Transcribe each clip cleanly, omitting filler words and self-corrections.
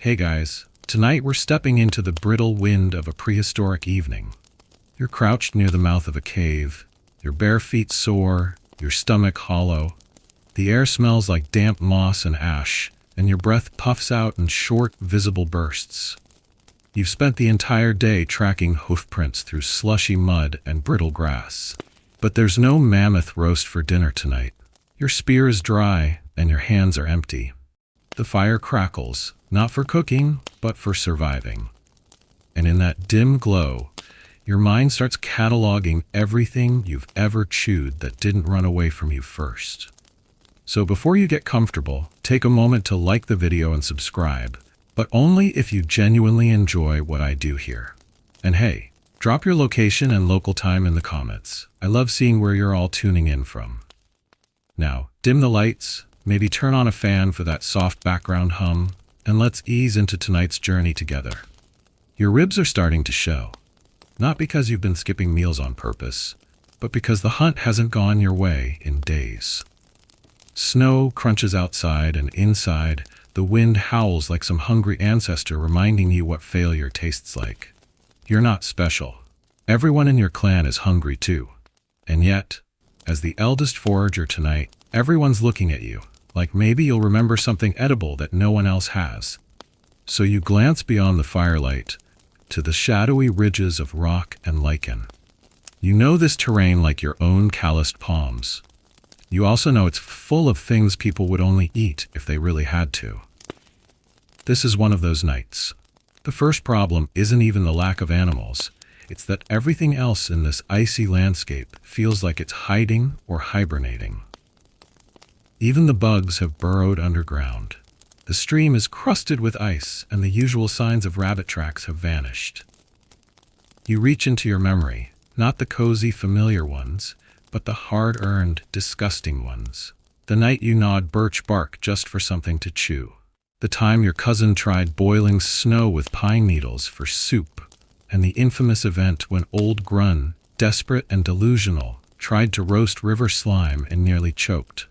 Hey guys, tonight we're stepping into the brittle wind of a prehistoric evening. You're crouched near the mouth of a cave, your bare feet sore, your stomach hollow. The air smells like damp moss and ash, and your breath puffs out in short, visible bursts. You've spent the entire day tracking hoofprints through slushy mud and brittle grass. But there's no mammoth roast for dinner tonight. Your spear is dry, and your hands are empty. The fire crackles, not for cooking, but for surviving. And in that dim glow, your mind starts cataloging everything you've ever chewed that didn't run away from you first. So before you get comfortable, take a moment to like the video and subscribe, but only if you genuinely enjoy what I do here. And hey, drop your location and local time in the comments. I love seeing where you're all tuning in from. Now, dim the lights, maybe turn on a fan for that soft background hum, and let's ease into tonight's journey together. Your ribs are starting to show. Not because you've been skipping meals on purpose, but because the hunt hasn't gone your way in days. Snow crunches outside, and inside, the wind howls like some hungry ancestor reminding you what failure tastes like. You're not special. Everyone in your clan is hungry too. And yet, as the eldest forager tonight, everyone's looking at you, like maybe you'll remember something edible that no one else has. So you glance beyond the firelight, to the shadowy ridges of rock and lichen. You know this terrain like your own calloused palms. You also know it's full of things people would only eat if they really had to. This is one of those nights. The first problem isn't even the lack of animals. It's that everything else in this icy landscape feels like it's hiding or hibernating. Even the bugs have burrowed underground. The stream is crusted with ice, and the usual signs of rabbit tracks have vanished. You reach into your memory, not the cozy, familiar ones, but the hard-earned, disgusting ones. The night you gnawed birch bark just for something to chew. The time your cousin tried boiling snow with pine needles for soup. And the infamous event when old Grun, desperate and delusional, tried to roast river slime and nearly choked.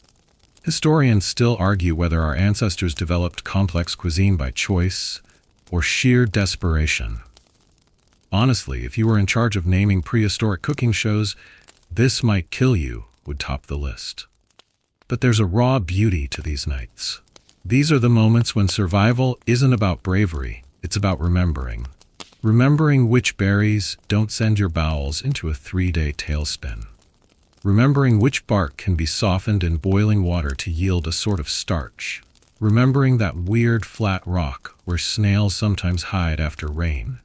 Historians still argue whether our ancestors developed complex cuisine by choice or sheer desperation. Honestly, if you were in charge of naming prehistoric cooking shows, This Might Kill You would top the list. But there's a raw beauty to these nights. These are the moments when survival isn't about bravery, it's about remembering. Remembering which berries don't send your bowels into a 3-day tailspin. Remembering which bark can be softened in boiling water to yield a sort of starch. Remembering that weird flat rock where snails sometimes hide after rain.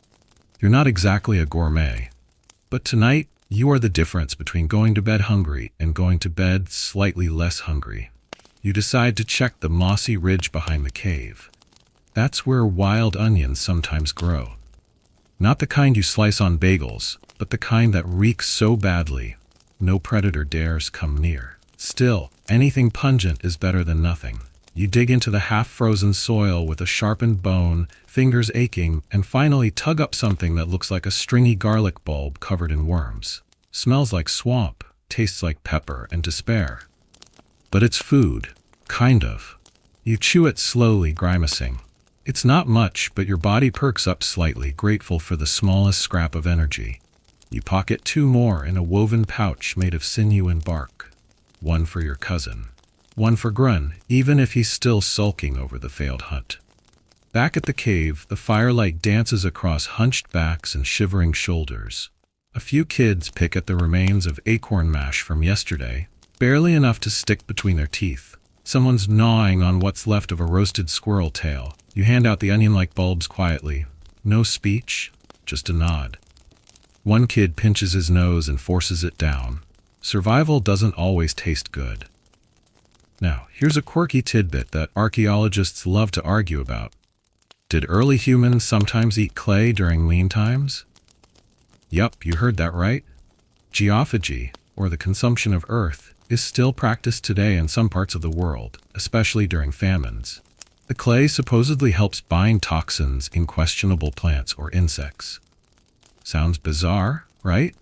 You're not exactly a gourmet, but tonight you are the difference between going to bed hungry and going to bed slightly less hungry. You decide to check the mossy ridge behind the cave. That's where wild onions sometimes grow. Not the kind you slice on bagels, but the kind that reeks so badly, no predator dares come near. Still, anything pungent is better than nothing. You dig into the half-frozen soil with a sharpened bone, fingers aching, and finally tug up something that looks like a stringy garlic bulb covered in worms. Smells like swamp, tastes like pepper and despair. But it's food, kind of. You chew it slowly, grimacing. It's not much, but your body perks up slightly, grateful for the smallest scrap of energy. You pocket 2 more in a woven pouch made of sinew and bark. 1 for your cousin. 1 for Grun, even if he's still sulking over the failed hunt. Back at the cave, the firelight dances across hunched backs and shivering shoulders. A few kids pick at the remains of acorn mash from yesterday, barely enough to stick between their teeth. Someone's gnawing on what's left of a roasted squirrel tail. You hand out the onion-like bulbs quietly. No speech, just a nod. One kid pinches his nose and forces it down. Survival doesn't always taste good. Now, here's a quirky tidbit that archaeologists love to argue about. Did early humans sometimes eat clay during lean times? Yup, you heard that right. Geophagy, or the consumption of earth, is still practiced today in some parts of the world, especially during famines. The clay supposedly helps bind toxins in questionable plants or insects. Sounds bizarre, right?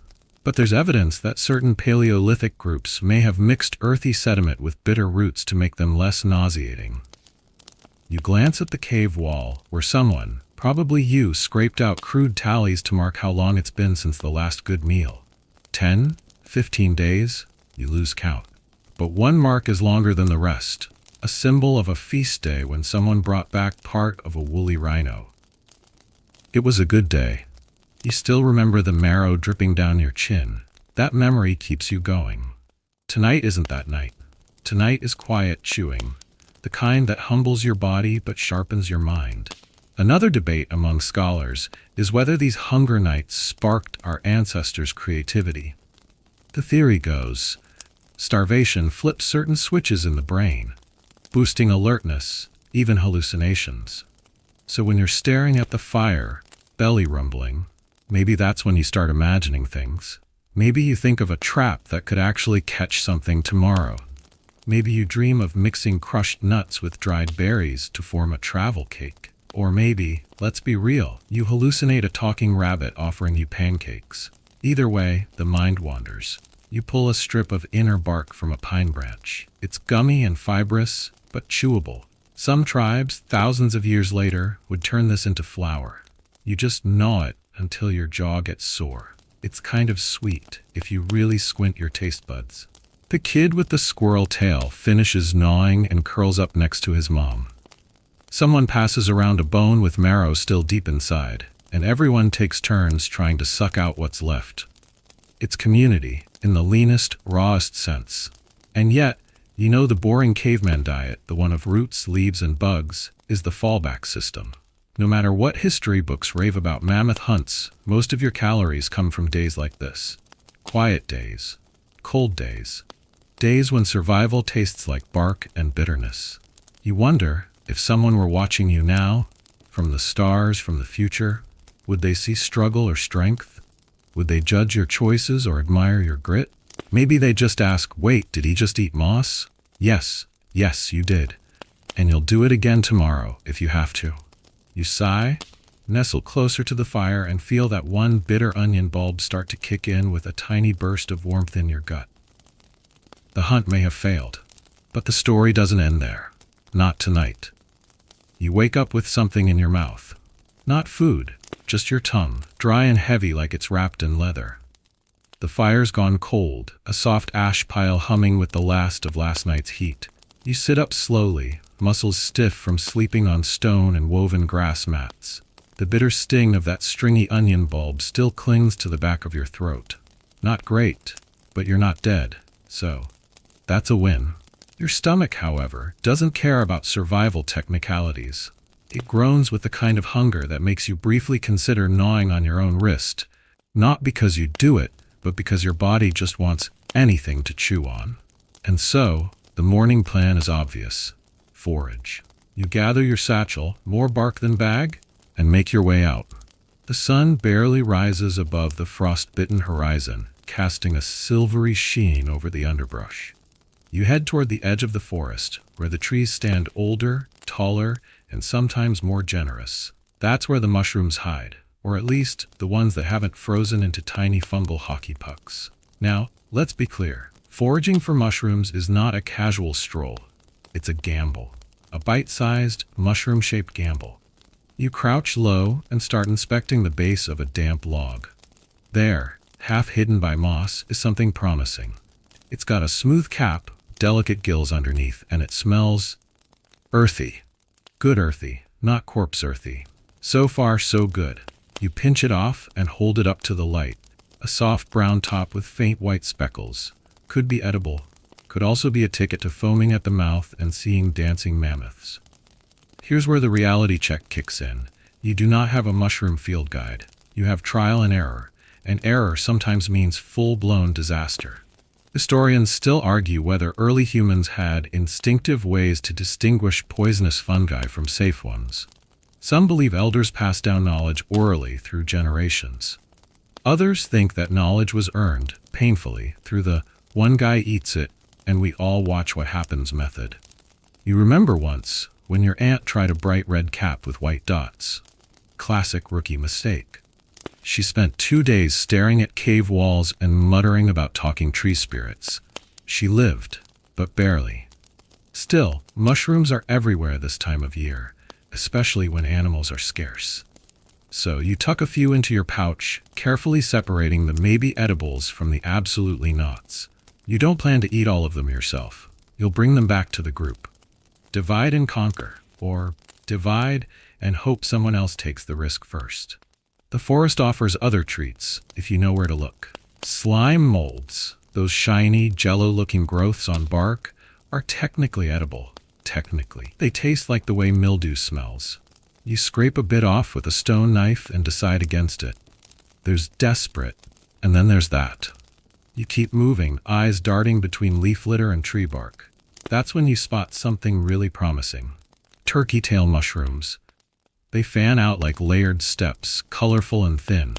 But there's evidence that certain Paleolithic groups may have mixed earthy sediment with bitter roots to make them less nauseating. You glance at the cave wall, where someone, probably you, scraped out crude tallies to mark how long it's been since the last good meal. 10, 15 days, you lose count. But one mark is longer than the rest, a symbol of a feast day when someone brought back part of a woolly rhino. It was a good day. You still remember the marrow dripping down your chin. That memory keeps you going. Tonight isn't that night. Tonight is quiet chewing, the kind that humbles your body but sharpens your mind. Another debate among scholars is whether these hunger nights sparked our ancestors' creativity. The theory goes, starvation flips certain switches in the brain, boosting alertness, even hallucinations. So when you're staring at the fire, belly rumbling, maybe that's when you start imagining things. Maybe you think of a trap that could actually catch something tomorrow. Maybe you dream of mixing crushed nuts with dried berries to form a travel cake. Or maybe, let's be real, you hallucinate a talking rabbit offering you pancakes. Either way, the mind wanders. You pull a strip of inner bark from a pine branch. It's gummy and fibrous, but chewable. Some tribes, thousands of years later, would turn this into flour. You just gnaw it until your jaw gets sore. It's kind of sweet if you really squint your taste buds. The kid with the squirrel tail finishes gnawing and curls up next to his mom. Someone passes around a bone with marrow still deep inside, and everyone takes turns trying to suck out what's left. It's community, in the leanest, rawest sense. And yet, you know the boring caveman diet, the one of roots, leaves, and bugs, is the fallback system. No matter what history books rave about mammoth hunts, most of your calories come from days like this. Quiet days. Cold days. Days when survival tastes like bark and bitterness. You wonder, if someone were watching you now, from the stars, from the future, would they see struggle or strength? Would they judge your choices or admire your grit? Maybe they just ask, wait, did he just eat moss? Yes, you did. And you'll do it again tomorrow, if you have to. You sigh, nestle closer to the fire, and feel that one bitter onion bulb start to kick in with a tiny burst of warmth in your gut. The hunt may have failed, but the story doesn't end there. Not tonight. You wake up with something in your mouth. Not food, just your tongue, dry and heavy like it's wrapped in leather. The fire's gone cold, a soft ash pile humming with the last of last night's heat. You sit up slowly, muscles stiff from sleeping on stone and woven grass mats. The bitter sting of that stringy onion bulb still clings to the back of your throat. Not great, but you're not dead, so that's a win. Your stomach, however, doesn't care about survival technicalities. It groans with the kind of hunger that makes you briefly consider gnawing on your own wrist, not because you do it, but because your body just wants anything to chew on. And so, the morning plan is obvious. Forage. You gather your satchel, more bark than bag, and make your way out. The sun barely rises above the frost-bitten horizon, casting a silvery sheen over the underbrush. You head toward the edge of the forest, where the trees stand older, taller, and sometimes more generous. That's where the mushrooms hide, or at least the ones that haven't frozen into tiny fungal hockey pucks. Now, let's be clear. Foraging for mushrooms is not a casual stroll. It's a gamble. A bite-sized, mushroom-shaped gamble. You crouch low and start inspecting the base of a damp log. There, half hidden by moss, is something promising. It's got a smooth cap, delicate gills underneath, and it smells earthy. Good earthy, not corpse earthy. So far, so good. You pinch it off and hold it up to the light. A soft brown top with faint white speckles. Could be edible. Could also be a ticket to foaming at the mouth and seeing dancing mammoths. Here's where the reality check kicks in. You do not have a mushroom field guide. You have trial and error. And error sometimes means full-blown disaster. Historians still argue whether early humans had instinctive ways to distinguish poisonous fungi from safe ones. Some believe elders passed down knowledge orally through generations. Others think that knowledge was earned, painfully, through the one guy eats it and we all watch what happens method. You remember once, when your aunt tried a bright red cap with white dots. Classic rookie mistake. She spent 2 days staring at cave walls and muttering about talking tree spirits. She lived, but barely. Still, mushrooms are everywhere this time of year, especially when animals are scarce. So you tuck a few into your pouch, carefully separating the maybe edibles from the absolutely nots. You don't plan to eat all of them yourself. You'll bring them back to the group. Divide and conquer, or divide and hope someone else takes the risk first. The forest offers other treats, if you know where to look. Slime molds, those shiny, jello-looking growths on bark, are technically edible. Technically. They taste like the way mildew smells. You scrape a bit off with a stone knife and decide against it. There's desperate, and then there's that. You keep moving, eyes darting between leaf litter and tree bark. That's when you spot something really promising. Turkey tail mushrooms. They fan out like layered steps, colorful and thin.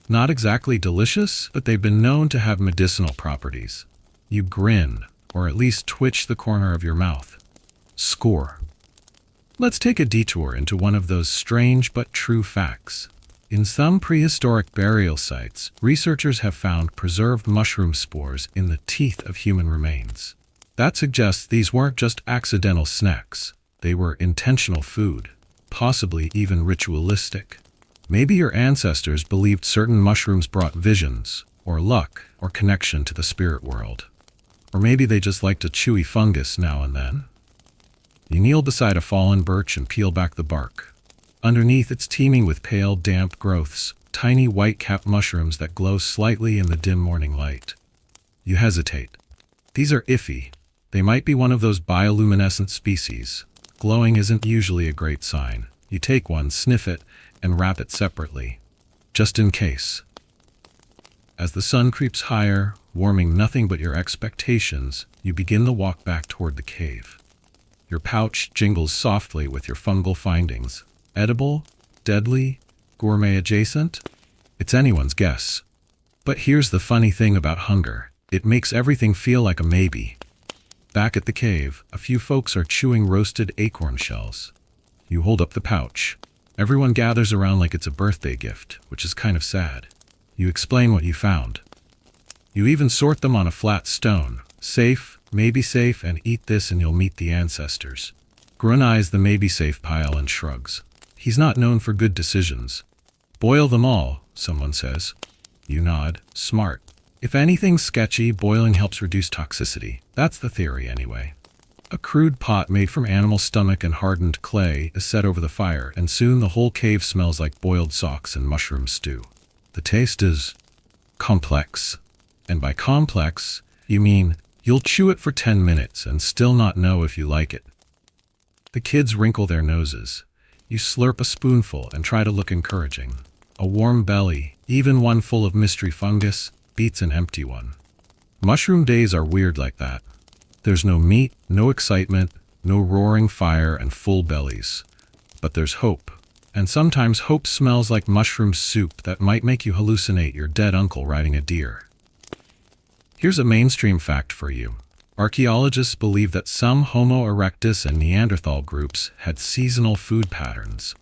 Not exactly delicious, but they've been known to have medicinal properties. You grin, or at least twitch the corner of your mouth. Score. Let's take a detour into one of those strange but true facts. In some prehistoric burial sites, researchers have found preserved mushroom spores in the teeth of human remains. That suggests these weren't just accidental snacks. They were intentional food, possibly even ritualistic. Maybe your ancestors believed certain mushrooms brought visions, or luck, or connection to the spirit world. Or maybe they just liked a chewy fungus now and then. You kneel beside a fallen birch and peel back the bark. Underneath, it's teeming with pale, damp growths, tiny white-capped mushrooms that glow slightly in the dim morning light. You hesitate. These are iffy. They might be one of those bioluminescent species. Glowing isn't usually a great sign. You take one, sniff it, and wrap it separately, just in case. As the sun creeps higher, warming nothing but your expectations, you begin the walk back toward the cave. Your pouch jingles softly with your fungal findings. Edible? Deadly? Gourmet adjacent? It's anyone's guess. But here's the funny thing about hunger. It makes everything feel like a maybe. Back at the cave, a few folks are chewing roasted acorn shells. You hold up the pouch. Everyone gathers around like it's a birthday gift, which is kind of sad. You explain what you found. You even sort them on a flat stone. Safe, maybe safe, and eat this and you'll meet the ancestors. Grun eyes the maybe safe pile and shrugs. He's not known for good decisions. Boil them all, someone says. You nod. Smart. If anything's sketchy, boiling helps reduce toxicity. That's the theory anyway. A crude pot made from animal stomach and hardened clay is set over the fire, and soon the whole cave smells like boiled socks and mushroom stew. The taste is complex. And by complex, you mean you'll chew it for 10 minutes and still not know if you like it. The kids wrinkle their noses. You slurp a spoonful and try to look encouraging. A warm belly, even one full of mystery fungus, beats an empty one. Mushroom days are weird like that. There's no meat, no excitement, no roaring fire and full bellies. But there's hope. And sometimes hope smells like mushroom soup that might make you hallucinate your dead uncle riding a deer. Here's a mainstream fact for you. Archaeologists believe that some Homo erectus and Neanderthal groups had seasonal food patterns.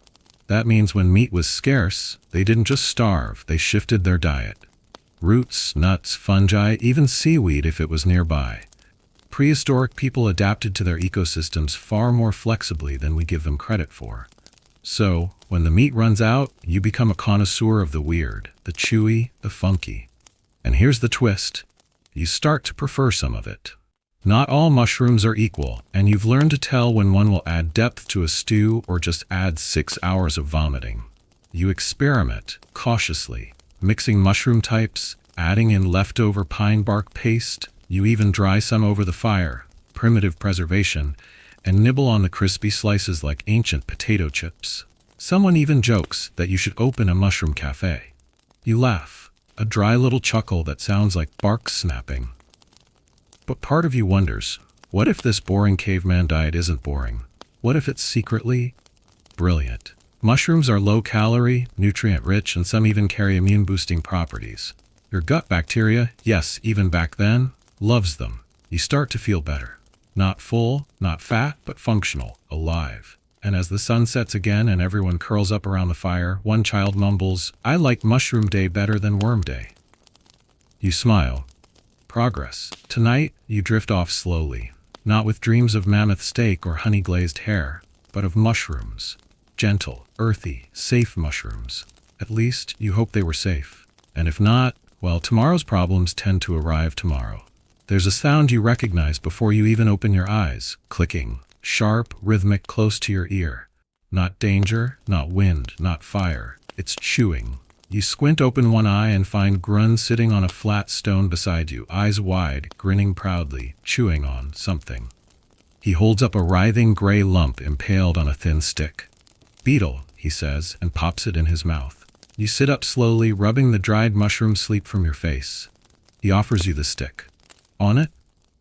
That means when meat was scarce, they didn't just starve, they shifted their diet. Roots, nuts, fungi, even seaweed if it was nearby. Prehistoric people adapted to their ecosystems far more flexibly than we give them credit for. So, when the meat runs out, you become a connoisseur of the weird, the chewy, the funky. And here's the twist. You start to prefer some of it. Not all mushrooms are equal, and you've learned to tell when one will add depth to a stew or just add 6 hours of vomiting. You experiment, cautiously, mixing mushroom types, adding in leftover pine bark paste. You even dry some over the fire, primitive preservation, and nibble on the crispy slices like ancient potato chips. Someone even jokes that you should open a mushroom cafe. You laugh, a dry little chuckle that sounds like bark snapping. But part of you wonders, what if this boring caveman diet isn't boring? What if it's secretly brilliant? Mushrooms are low-calorie, nutrient-rich, and some even carry immune-boosting properties. Your gut bacteria, yes, even back then, loves them. You start to feel better. Not full, not fat, but functional, alive. And as the sun sets again and everyone curls up around the fire, one child mumbles, "I like mushroom day better than worm day." You smile. Progress. Tonight, you drift off slowly. not with dreams of mammoth steak or honey-glazed hare, but of mushrooms. Gentle, earthy, safe mushrooms. At least, you hope they were safe. And if not, well, tomorrow's problems tend to arrive tomorrow. There's a sound you recognize before you even open your eyes. Clicking. Sharp, rhythmic, close to your ear. Not danger, not wind, not fire. It's chewing. You squint open one eye and find Grun sitting on a flat stone beside you, eyes wide, grinning proudly, chewing on something. He holds up a writhing gray lump impaled on a thin stick. "Beetle," he says, and pops it in his mouth. You sit up slowly, rubbing the dried mushroom sleep from your face. He offers you the stick. On it,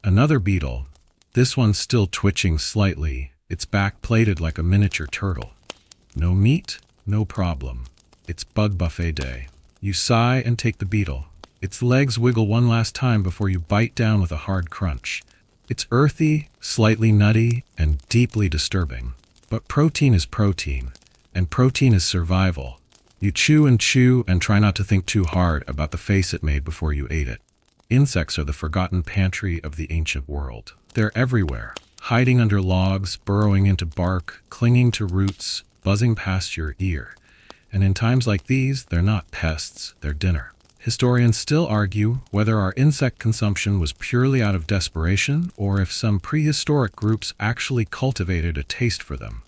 another beetle. This one's still twitching slightly, its back plated like a miniature turtle. No meat, no problem. It's bug buffet day. You sigh and take the beetle. Its legs wiggle one last time before you bite down with a hard crunch. It's earthy, slightly nutty, and deeply disturbing. But protein is protein, and protein is survival. You chew and try not to think too hard about the face it made before you ate it. Insects are the forgotten pantry of the ancient world. They're everywhere, hiding under logs, burrowing into bark, clinging to roots, buzzing past your ear. And in times like these, they're not pests, they're dinner. Historians still argue whether our insect consumption was purely out of desperation or if some prehistoric groups actually cultivated a taste for them.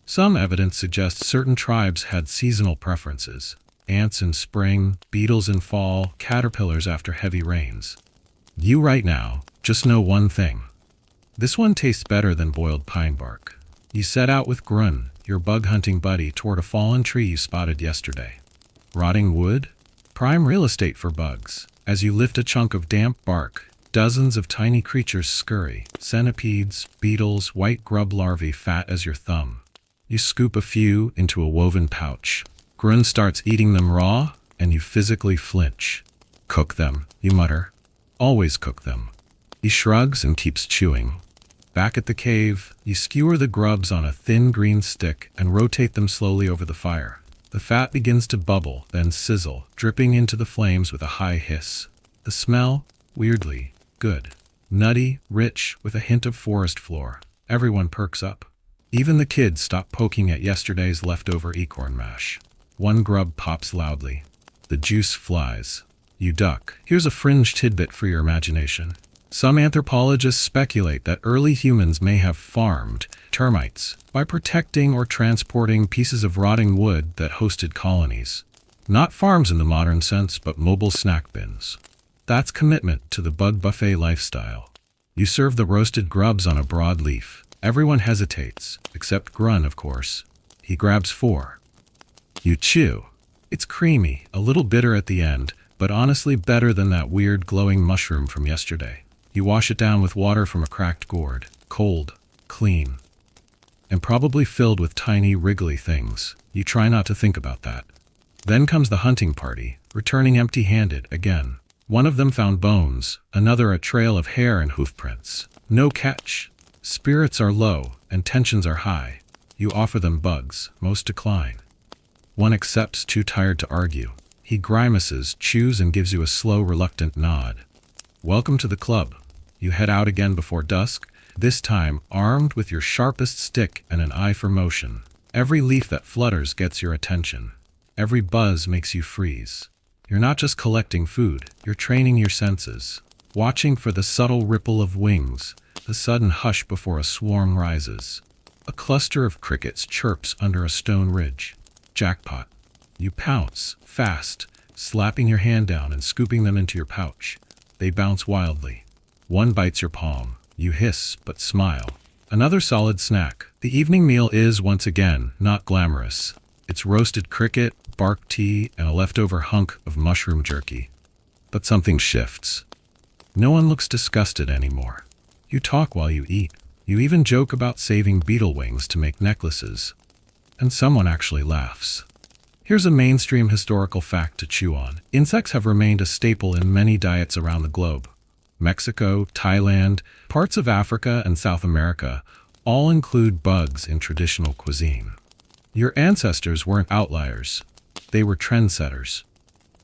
Some evidence suggests certain tribes had seasonal preferences. Ants in spring, beetles in fall, caterpillars after heavy rains. You right now just know one thing. This one tastes better than boiled pine bark. You set out with Grun, your bug-hunting buddy, toward a fallen tree you spotted yesterday. Rotting wood? Prime real estate for bugs. As you lift a chunk of damp bark, dozens of tiny creatures scurry. Centipedes, beetles, white grub larvae fat as your thumb. You scoop a few into a woven pouch. Grun starts eating them raw, and you physically flinch. "Cook them," you mutter. "Always cook them." He shrugs and keeps chewing. Back at the cave, you skewer the grubs on a thin green stick and rotate them slowly over the fire. The fat begins to bubble, then sizzle, dripping into the flames with a high hiss. The smell, weirdly, good. Nutty, rich, with a hint of forest floor. Everyone perks up. Even the kids stop poking at yesterday's leftover acorn mash. One grub pops loudly. The juice flies. You duck. Here's a fringe tidbit for your imagination. Some anthropologists speculate that early humans may have farmed termites by protecting or transporting pieces of rotting wood that hosted colonies. Not farms in the modern sense, but mobile snack bins. That's commitment to the bug buffet lifestyle. You serve the roasted grubs on a broad leaf. Everyone hesitates, except Grun, of course. He grabs 4. You chew. It's creamy, a little bitter at the end, but honestly better than that weird glowing mushroom from yesterday. You wash it down with water from a cracked gourd, cold, clean, and probably filled with tiny, wriggly things. You try not to think about that. Then comes the hunting party, returning empty-handed again. One of them found bones, another a trail of hair and hoof prints. No catch. Spirits are low, and tensions are high. You offer them bugs, most decline. One accepts, too tired to argue. He grimaces, chews, and gives you a slow, reluctant nod. Welcome to the club. You head out again before dusk, this time armed with your sharpest stick and an eye for motion. Every leaf that flutters gets your attention. Every buzz makes you freeze. You're not just collecting food, you're training your senses. Watching for the subtle ripple of wings, the sudden hush before a swarm rises. A cluster of crickets chirps under a stone ridge. Jackpot. You pounce, fast, slapping your hand down and scooping them into your pouch. They bounce wildly. One bites your palm. You hiss, but smile. Another solid snack. The evening meal is, once again, not glamorous. It's roasted cricket, bark tea, and a leftover hunk of mushroom jerky. But something shifts. No one looks disgusted anymore. You talk while you eat. You even joke about saving beetle wings to make necklaces. And someone actually laughs. Here's a mainstream historical fact to chew on. Insects have remained a staple in many diets around the globe. Mexico, Thailand, parts of Africa, and South America all include bugs in traditional cuisine. Your ancestors weren't outliers. They were trendsetters.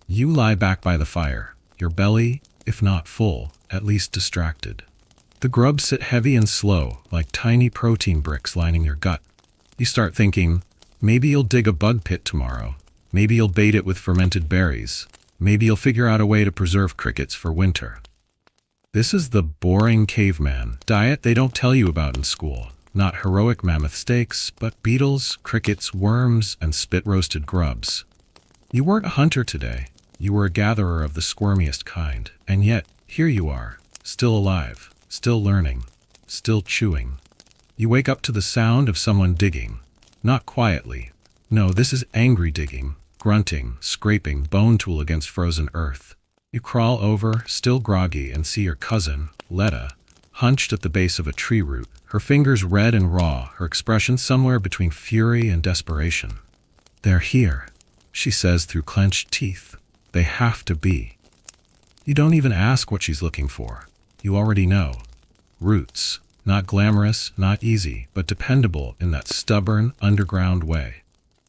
You lie back by the fire, your belly, if not full, at least distracted. The grubs sit heavy and slow, like tiny protein bricks lining your gut. You start thinking, maybe you'll dig a bug pit tomorrow. Maybe you'll bait it with fermented berries. Maybe you'll figure out a way to preserve crickets for winter. This is the boring caveman diet they don't tell you about in school. Not heroic mammoth steaks, but beetles, crickets, worms, and spit-roasted grubs. You weren't a hunter today. You were a gatherer of the squirmiest kind. And yet, here you are, still alive, still learning, still chewing. You wake up to the sound of someone digging. Not quietly. No, this is angry digging, grunting, scraping bone tool against frozen earth. You crawl over, still groggy, and see your cousin, Letta, hunched at the base of a tree root, her fingers red and raw, her expression somewhere between fury and desperation. "They're here," she says through clenched teeth. "They have to be." You don't even ask what she's looking for. You already know. Roots. Not glamorous, not easy, but dependable in that stubborn, underground way.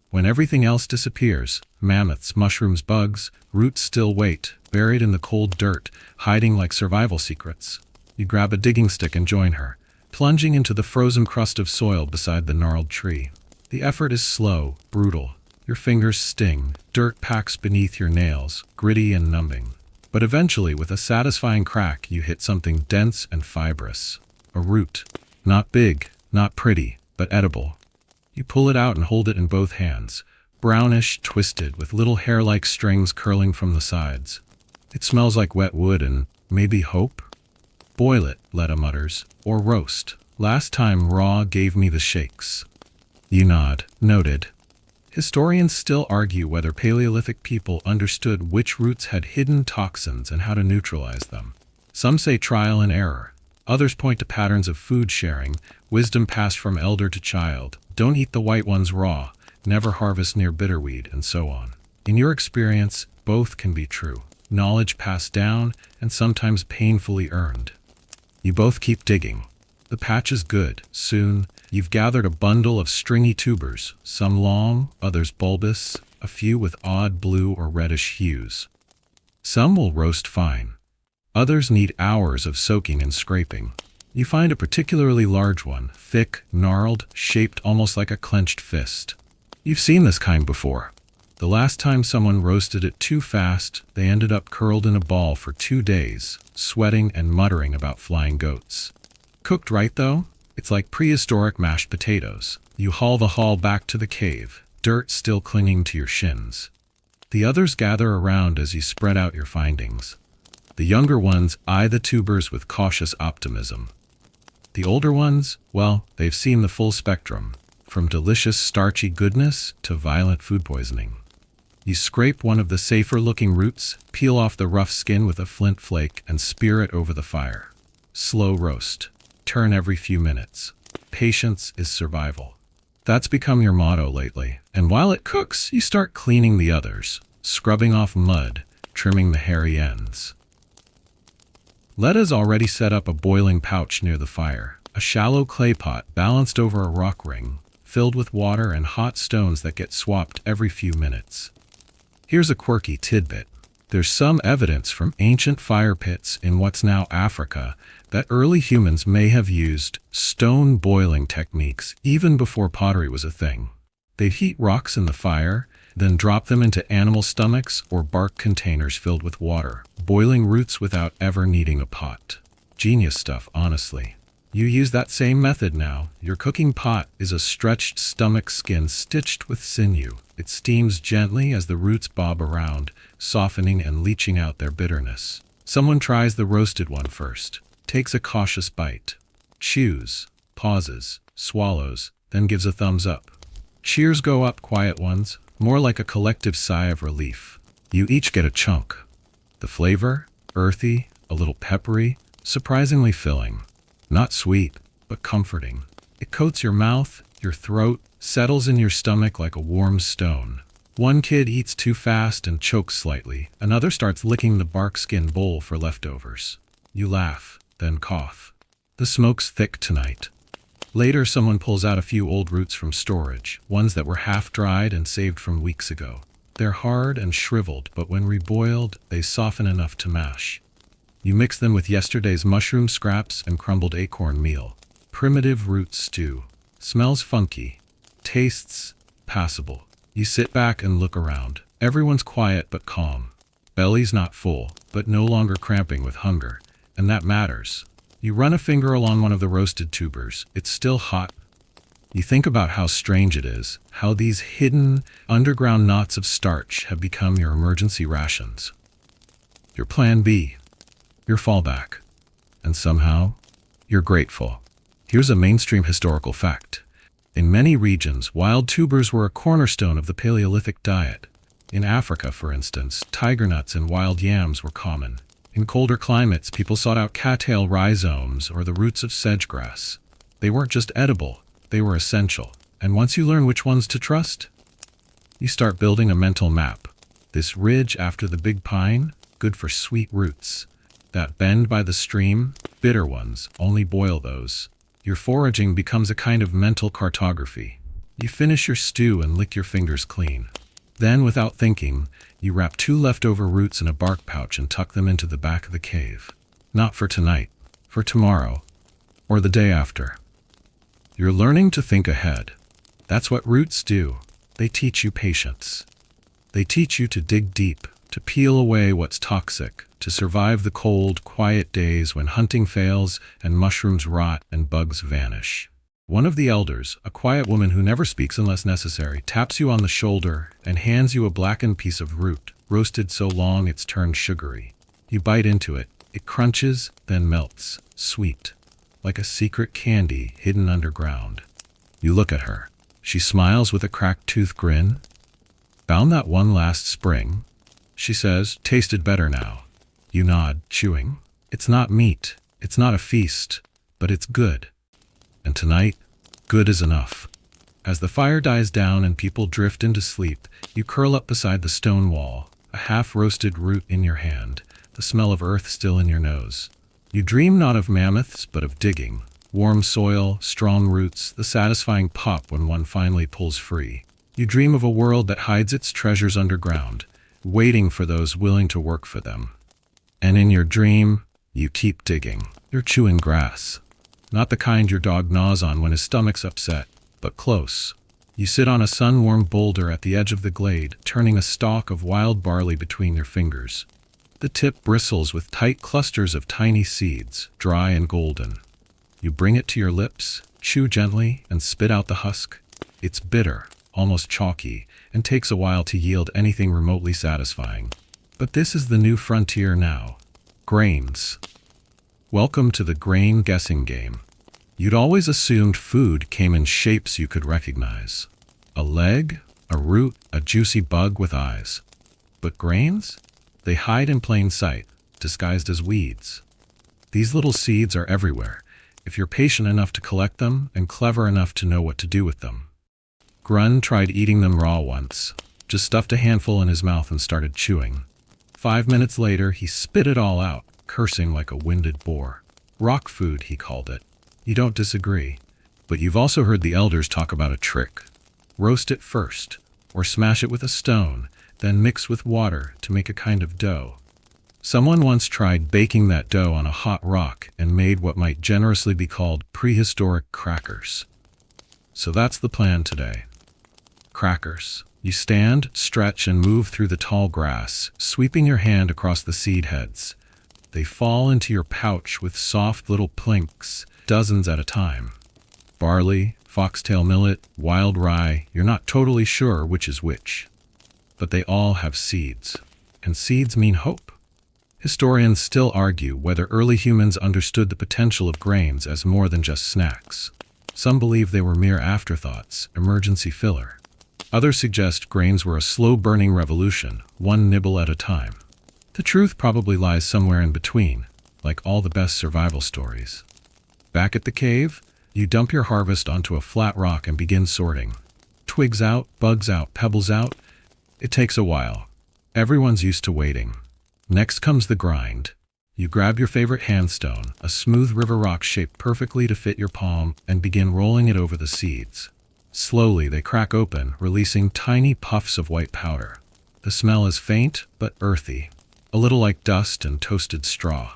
When everything else disappears, mammoths, mushrooms, bugs, roots still wait, buried in the cold dirt, hiding like survival secrets. You grab a digging stick and join her, plunging into the frozen crust of soil beside the gnarled tree. The effort is slow, brutal. Your fingers sting, dirt packs beneath your nails, gritty and numbing. But eventually, with a satisfying crack, you hit something dense and fibrous. A root. Not big, not pretty, but edible. You pull it out and hold it in both hands, brownish, twisted, with little hair-like strings curling from the sides. It smells like wet wood and maybe hope? "Boil it," Letta mutters, "or roast. Last time raw gave me the shakes." You nod. Noted. Historians still argue whether Paleolithic people understood which roots had hidden toxins and how to neutralize them. Some say trial and error. Others point to patterns of food sharing, wisdom passed from elder to child, don't eat the white ones raw, never harvest near bitterweed, and so on. In your experience, both can be true. Knowledge passed down, and sometimes painfully earned. You both keep digging. The patch is good. Soon, you've gathered a bundle of stringy tubers, some long, others bulbous, a few with odd blue or reddish hues. Some will roast fine. Others need hours of soaking and scraping. You find a particularly large one, thick, gnarled, shaped almost like a clenched fist. You've seen this kind before. The last time someone roasted it too fast, they ended up curled in a ball for 2 days, sweating and muttering about flying goats. Cooked right, though, it's like prehistoric mashed potatoes. You haul the haul back to the cave, dirt still clinging to your shins. The others gather around as you spread out your findings. The younger ones eye the tubers with cautious optimism. The older ones, well, they've seen the full spectrum, from delicious starchy goodness to violent food poisoning. You scrape one of the safer-looking roots, peel off the rough skin with a flint flake, and spear it over the fire. Slow roast. Turn every few minutes. Patience is survival. That's become your motto lately. And while it cooks, you start cleaning the others, scrubbing off mud, trimming the hairy ends. Letta's already set up a boiling pouch near the fire, a shallow clay pot balanced over a rock ring, filled with water and hot stones that get swapped every few minutes. Here's a quirky tidbit. There's some evidence from ancient fire pits in what's now Africa that early humans may have used stone boiling techniques even before pottery was a thing. They'd heat rocks in the fire, then drop them into animal stomachs or bark containers filled with water, boiling roots without ever needing a pot. Genius stuff, honestly. You use that same method now. Your cooking pot is a stretched stomach skin stitched with sinew. It steams gently as the roots bob around, softening and leaching out their bitterness. Someone tries the roasted one first, takes a cautious bite, chews, pauses, swallows, then gives a thumbs up. Cheers go up, quiet ones, more like a collective sigh of relief. You each get a chunk. The flavor, earthy, a little peppery, surprisingly filling. Not sweet, but comforting. It coats your mouth, your throat, settles in your stomach like a warm stone. One kid eats too fast and chokes slightly. Another starts licking the bark skin bowl for leftovers. You laugh, then cough. The smoke's thick tonight. Later, someone pulls out a few old roots from storage, ones that were half-dried and saved from weeks ago. They're hard and shriveled, but when reboiled, they soften enough to mash. You mix them with yesterday's mushroom scraps and crumbled acorn meal. Primitive root stew. Smells funky. Tastes passable. You sit back and look around. Everyone's quiet but calm. Belly's not full, but no longer cramping with hunger. And that matters. You run a finger along one of the roasted tubers. It's still hot. You think about how strange it is, how these hidden, underground knots of starch have become your emergency rations. Your plan B. Your fallback. And somehow, you're grateful. Here's a mainstream historical fact. In many regions, wild tubers were a cornerstone of the Paleolithic diet. In Africa, for instance, tiger nuts and wild yams were common. In colder climates, people sought out cattail rhizomes or the roots of sedgegrass. They weren't just edible, they were essential. And once you learn which ones to trust, you start building a mental map. This ridge after the big pine, good for sweet roots. That bend by the stream, bitter ones, only boil those. Your foraging becomes a kind of mental cartography. You finish your stew and lick your fingers clean. Then, without thinking, you wrap 2 leftover roots in a bark pouch and tuck them into the back of the cave. Not for tonight, for tomorrow, or the day after. You're learning to think ahead. That's what roots do. They teach you patience. They teach you to dig deep, to peel away what's toxic, to survive the cold, quiet days when hunting fails and mushrooms rot and bugs vanish. One of the elders, a quiet woman who never speaks unless necessary, taps you on the shoulder and hands you a blackened piece of root, roasted so long it's turned sugary. You bite into it. It crunches, then melts, sweet, like a secret candy hidden underground. You look at her. She smiles with a cracked tooth grin. Found that one last spring, she says, tasted better now. You nod, chewing. It's not meat, it's not a feast, but it's good. And tonight, good is enough. As the fire dies down and people drift into sleep, you curl up beside the stone wall, a half-roasted root in your hand, the smell of earth still in your nose. You dream not of mammoths, but of digging. Warm soil, strong roots, the satisfying pop when one finally pulls free. You dream of a world that hides its treasures underground, waiting for those willing to work for them. And in your dream, you keep digging. You're chewing grass. Not the kind your dog gnaws on when his stomach's upset, but close. You sit on a sun-warmed boulder at the edge of the glade, turning a stalk of wild barley between your fingers. The tip bristles with tight clusters of tiny seeds, dry and golden. You bring it to your lips, chew gently, and spit out the husk. It's bitter, almost chalky, and takes a while to yield anything remotely satisfying. But this is the new frontier now. Grains. Welcome to the grain guessing game. You'd always assumed food came in shapes you could recognize. A leg, a root, a juicy bug with eyes. But grains? They hide in plain sight, disguised as weeds. These little seeds are everywhere, if you're patient enough to collect them and clever enough to know what to do with them. Grun tried eating them raw once, just stuffed a handful in his mouth and started chewing. 5 minutes later, he spit it all out, cursing like a winded boar. Rock food, he called it. You don't disagree, but you've also heard the elders talk about a trick. Roast it first, or smash it with a stone, then mix with water to make a kind of dough. Someone once tried baking that dough on a hot rock and made what might generously be called prehistoric crackers. So that's the plan today. Crackers. You stand, stretch, and move through the tall grass, sweeping your hand across the seed heads. They fall into your pouch with soft little plinks, dozens at a time. Barley, foxtail millet, wild rye, you're not totally sure which is which. But they all have seeds. And seeds mean hope. Historians still argue whether early humans understood the potential of grains as more than just snacks. Some believe they were mere afterthoughts, emergency filler. Others suggest grains were a slow-burning revolution, one nibble at a time. The truth probably lies somewhere in between, like all the best survival stories. Back at the cave, you dump your harvest onto a flat rock and begin sorting. Twigs out, bugs out, pebbles out. It takes a while. Everyone's used to waiting. Next comes the grind. You grab your favorite handstone, a smooth river rock shaped perfectly to fit your palm, and begin rolling it over the seeds. Slowly they crack open, releasing tiny puffs of white powder. The smell is faint but earthy, a little like dust and toasted straw.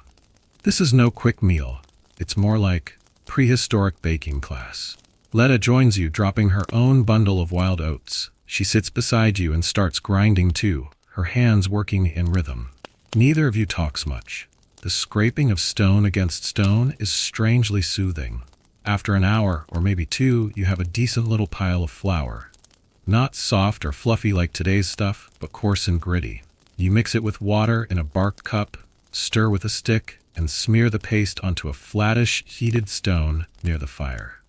This is no quick meal. It's more like prehistoric baking class. Letta joins you, dropping her own bundle of wild oats. She sits beside you and starts grinding too, her hands working in rhythm. Neither of you talks much. The scraping of stone against stone is strangely soothing. After an hour, or maybe two, you have a decent little pile of flour. Not soft or fluffy like today's stuff, but coarse and gritty. You mix it with water in a bark cup, stir with a stick, and smear the paste onto a flattish, heated stone near the fire.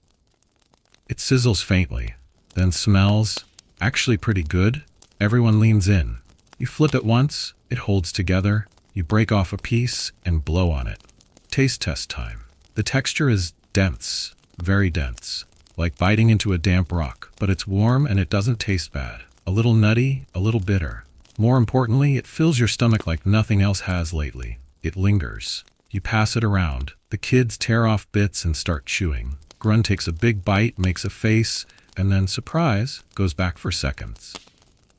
It sizzles faintly, then smells actually pretty good. Everyone leans in. You flip it once, it holds together. You break off a piece and blow on it. Taste test time. The texture is dense, very dense, like biting into a damp rock, but it's warm and it doesn't taste bad. A little nutty, a little bitter. More importantly, it fills your stomach like nothing else has lately. It lingers. You pass it around. The kids tear off bits and start chewing. Grun takes a big bite, makes a face, and then, surprise, goes back for seconds.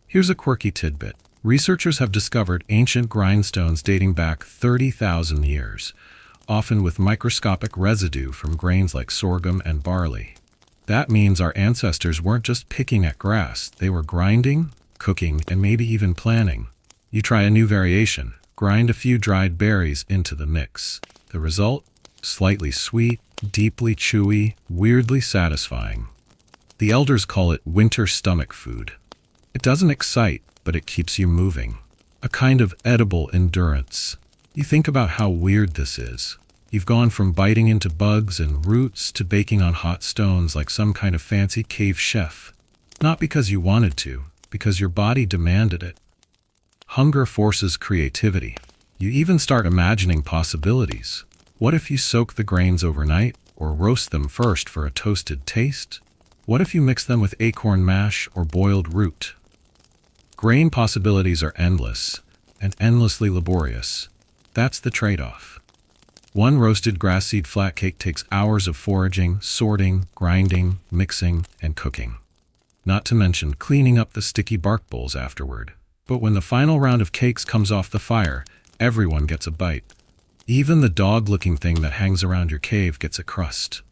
Here's a quirky tidbit. Researchers have discovered ancient grindstones dating back 30,000 years, often with microscopic residue from grains like sorghum and barley. That means our ancestors weren't just picking at grass, they were grinding, cooking, and maybe even planning. You try a new variation, grind a few dried berries into the mix. The result? Slightly sweet, deeply chewy, weirdly satisfying. The elders call it winter stomach food. It doesn't excite, but it keeps you moving. A kind of edible endurance. You think about how weird this is. You've gone from biting into bugs and roots to baking on hot stones like some kind of fancy cave chef. Not because you wanted to, because your body demanded it. Hunger forces creativity. You even start imagining possibilities. What if you soak the grains overnight, or roast them first for a toasted taste? What if you mix them with acorn mash or boiled root? Grain possibilities are endless, and endlessly laborious. That's the trade-off. One roasted grass seed flat cake takes hours of foraging, sorting, grinding, mixing, and cooking. Not to mention cleaning up the sticky bark bowls afterward. But when the final round of cakes comes off the fire, everyone gets a bite. Even the dog-looking thing that hangs around your cave gets a crust.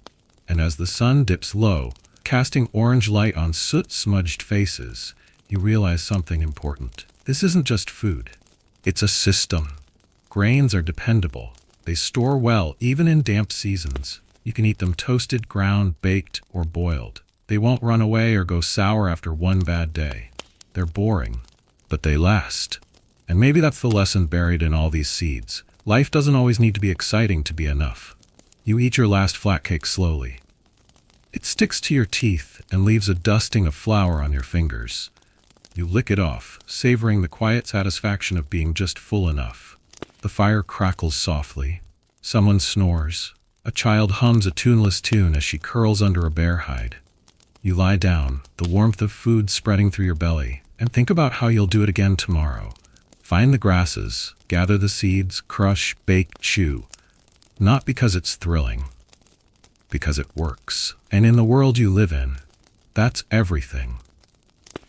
And as the sun dips low, casting orange light on soot-smudged faces, you realize something important. This isn't just food. It's a system. Grains are dependable. They store well, even in damp seasons. You can eat them toasted, ground, baked, or boiled. They won't run away or go sour after one bad day. They're boring, but they last. And maybe that's the lesson buried in all these seeds. Life doesn't always need to be exciting to be enough. You eat your last flat cake slowly. It sticks to your teeth and leaves a dusting of flour on your fingers. You lick it off, savoring the quiet satisfaction of being just full enough. The fire crackles softly. Someone snores. A child hums a tuneless tune as she curls under a bear hide. You lie down, the warmth of food spreading through your belly, and think about how you'll do it again tomorrow. Find the grasses, gather the seeds, crush, bake, chew. Not because it's thrilling, because it works. And in the world you live in, that's everything.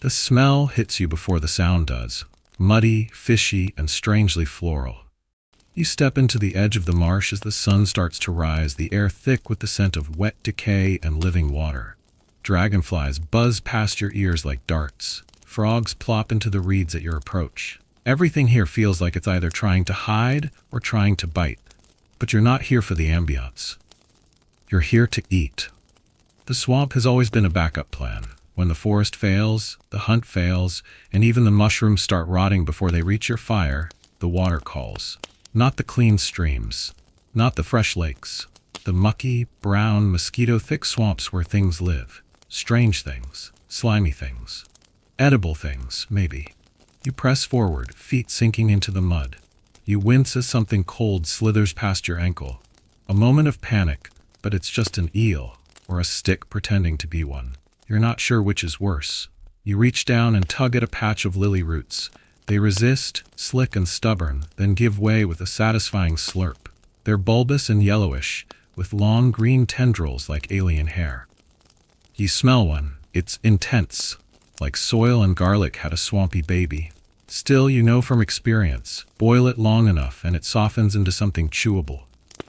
The smell hits you before the sound does. Muddy, fishy, and strangely floral. You step into the edge of the marsh as the sun starts to rise, the air thick with the scent of wet decay and living water. Dragonflies buzz past your ears like darts. Frogs plop into the reeds at your approach. Everything here feels like it's either trying to hide or trying to bite. But you're not here for the ambiance. You're here to eat. The swamp has always been a backup plan. When the forest fails, the hunt fails, and even the mushrooms start rotting before they reach your fire, the water calls. Not the clean streams, not the fresh lakes. The mucky, brown, mosquito-thick swamps where things live. Strange things, slimy things, edible things, maybe. You press forward, feet sinking into the mud. You wince as something cold slithers past your ankle. A moment of panic, but it's just an eel, or a stick pretending to be one. You're not sure which is worse. You reach down and tug at a patch of lily roots. They resist, slick and stubborn, then give way with a satisfying slurp. They're bulbous and yellowish, with long green tendrils like alien hair. You smell one. It's intense, like soil and garlic had a swampy baby. Still, you know from experience, boil it long enough and it softens into something chewable.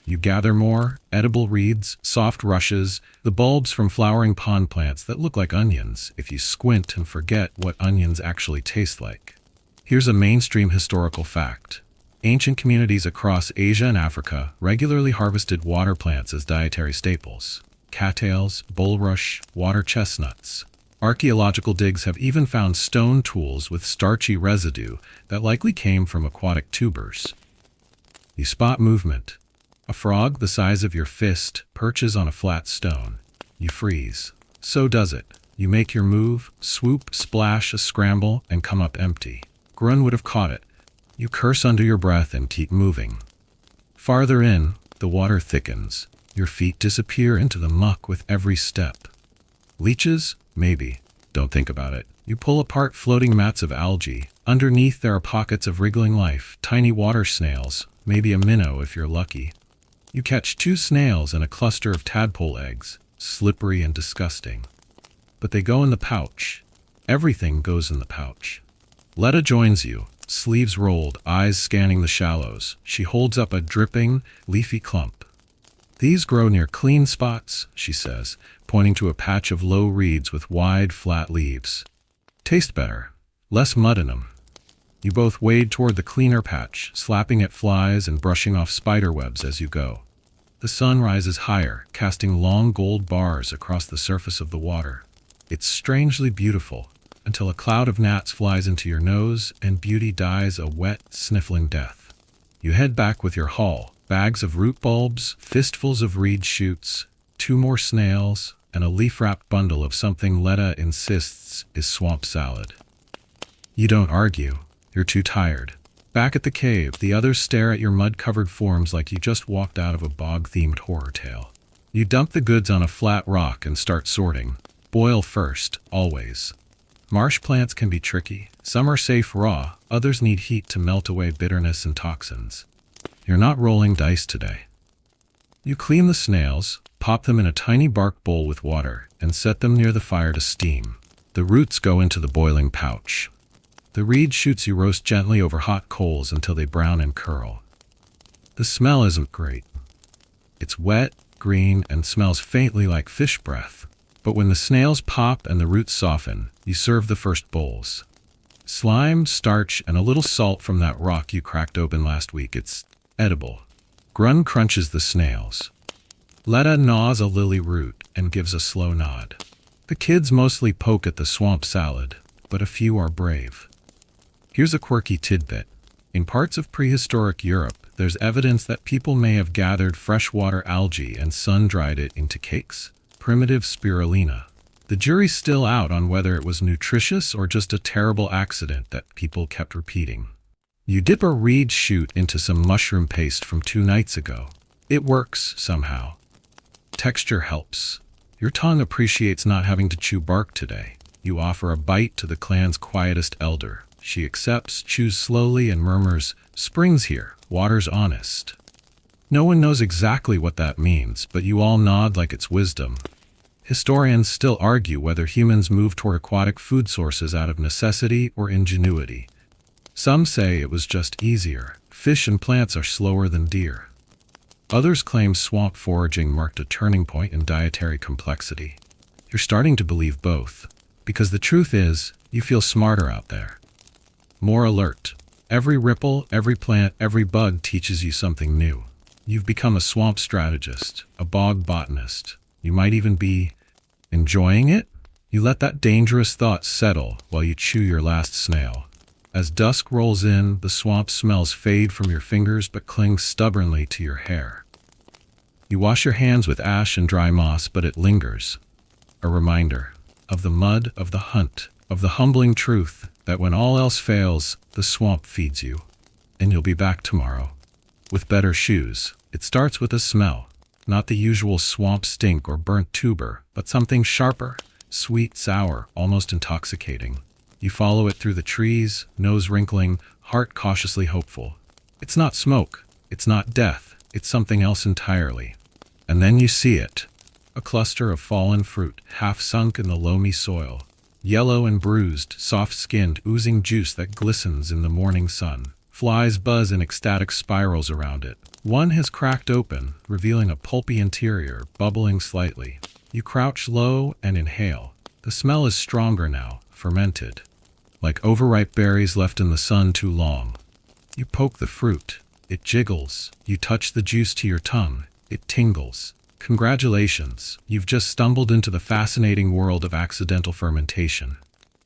You gather more edible reeds, soft rushes, the bulbs from flowering pond plants that look like onions if you squint and forget what onions actually taste like. Here's a mainstream historical fact. Ancient communities across Asia and Africa regularly harvested water plants as dietary staples. Cattails, bulrush, water chestnuts. Archaeological digs have even found stone tools with starchy residue that likely came from aquatic tubers. You spot movement. A frog the size of your fist perches on a flat stone. You freeze. So does it. You make your move, swoop, splash, a scramble, and come up empty. Grun would have caught it. You curse under your breath and keep moving. Farther in, the water thickens. Your feet disappear into the muck with every step. Leeches? Maybe. Don't think about it. You pull apart floating mats of algae. Underneath there are pockets of wriggling life, tiny water snails, maybe a minnow if you're lucky. You catch 2 snails and a cluster of tadpole eggs, slippery and disgusting. But they go in the pouch. Everything goes in the pouch. Letta joins you, sleeves rolled, eyes scanning the shallows. She holds up a dripping, leafy clump. These grow near clean spots, she says, pointing to a patch of low reeds with wide, flat leaves. Taste better. Less mud in them. You both wade toward the cleaner patch, slapping at flies and brushing off spider webs as you go. The sun rises higher, casting long gold bars across the surface of the water. It's strangely beautiful, until a cloud of gnats flies into your nose and beauty dies a wet, sniffling death. You head back with your haul, bags of root bulbs, fistfuls of reed shoots, 2 more snails, and a leaf-wrapped bundle of something Letta insists is swamp salad. You don't argue. You're too tired. Back at the cave, the others stare at your mud-covered forms like you just walked out of a bog-themed horror tale. You dump the goods on a flat rock and start sorting. Boil first, always. Marsh plants can be tricky. Some are safe raw, others need heat to melt away bitterness and toxins. You're not rolling dice today. You clean the snails, pop them in a tiny bark bowl with water, and set them near the fire to steam. The roots go into the boiling pouch. The reed shoots you roast gently over hot coals until they brown and curl. The smell isn't great. It's wet, green, and smells faintly like fish breath. But when the snails pop and the roots soften, you serve the first bowls. Slime, starch, and a little salt from that rock you cracked open last week. It's edible. Grun crunches the snails. Letta gnaws a lily root and gives a slow nod. The kids mostly poke at the swamp salad, but a few are brave. Here's a quirky tidbit. In parts of prehistoric Europe, there's evidence that people may have gathered freshwater algae and sun-dried it into cakes. Primitive spirulina. The jury's still out on whether it was nutritious or just a terrible accident that people kept repeating. You dip a reed shoot into some mushroom paste from 2 nights ago. It works, somehow. Texture helps. Your tongue appreciates not having to chew bark today. You offer a bite to the clan's quietest elder. She accepts, chews slowly, and murmurs, "Spring's here, water's honest." No one knows exactly what that means, but you all nod like it's wisdom. Historians still argue whether humans moved toward aquatic food sources out of necessity or ingenuity. Some say it was just easier. Fish and plants are slower than deer. Others claim swamp foraging marked a turning point in dietary complexity. You're starting to believe both, because the truth is, you feel smarter out there. More alert. Every ripple, every plant, every bug teaches you something new. You've become a swamp strategist, a bog botanist. You might even be enjoying it? You let that dangerous thought settle while you chew your last snail. As dusk rolls in, the swamp smells fade from your fingers but cling stubbornly to your hair. You wash your hands with ash and dry moss, but it lingers. A reminder of the mud, of the hunt, of the humbling truth that when all else fails, the swamp feeds you. And you'll be back tomorrow. With better shoes. It starts with a smell. Not the usual swamp stink or burnt tuber, but something sharper, sweet, sour, almost intoxicating. You follow it through the trees, nose wrinkling, heart cautiously hopeful. It's not smoke. It's not death. It's something else entirely. And then you see it. A cluster of fallen fruit, half sunk in the loamy soil. Yellow and bruised, soft-skinned, oozing juice that glistens in the morning sun. Flies buzz in ecstatic spirals around it. One has cracked open, revealing a pulpy interior, bubbling slightly. You crouch low and inhale. The smell is stronger now, fermented. Like overripe berries left in the sun too long. You poke the fruit. It jiggles. You touch the juice to your tongue. It tingles. Congratulations, you've just stumbled into the fascinating world of accidental fermentation.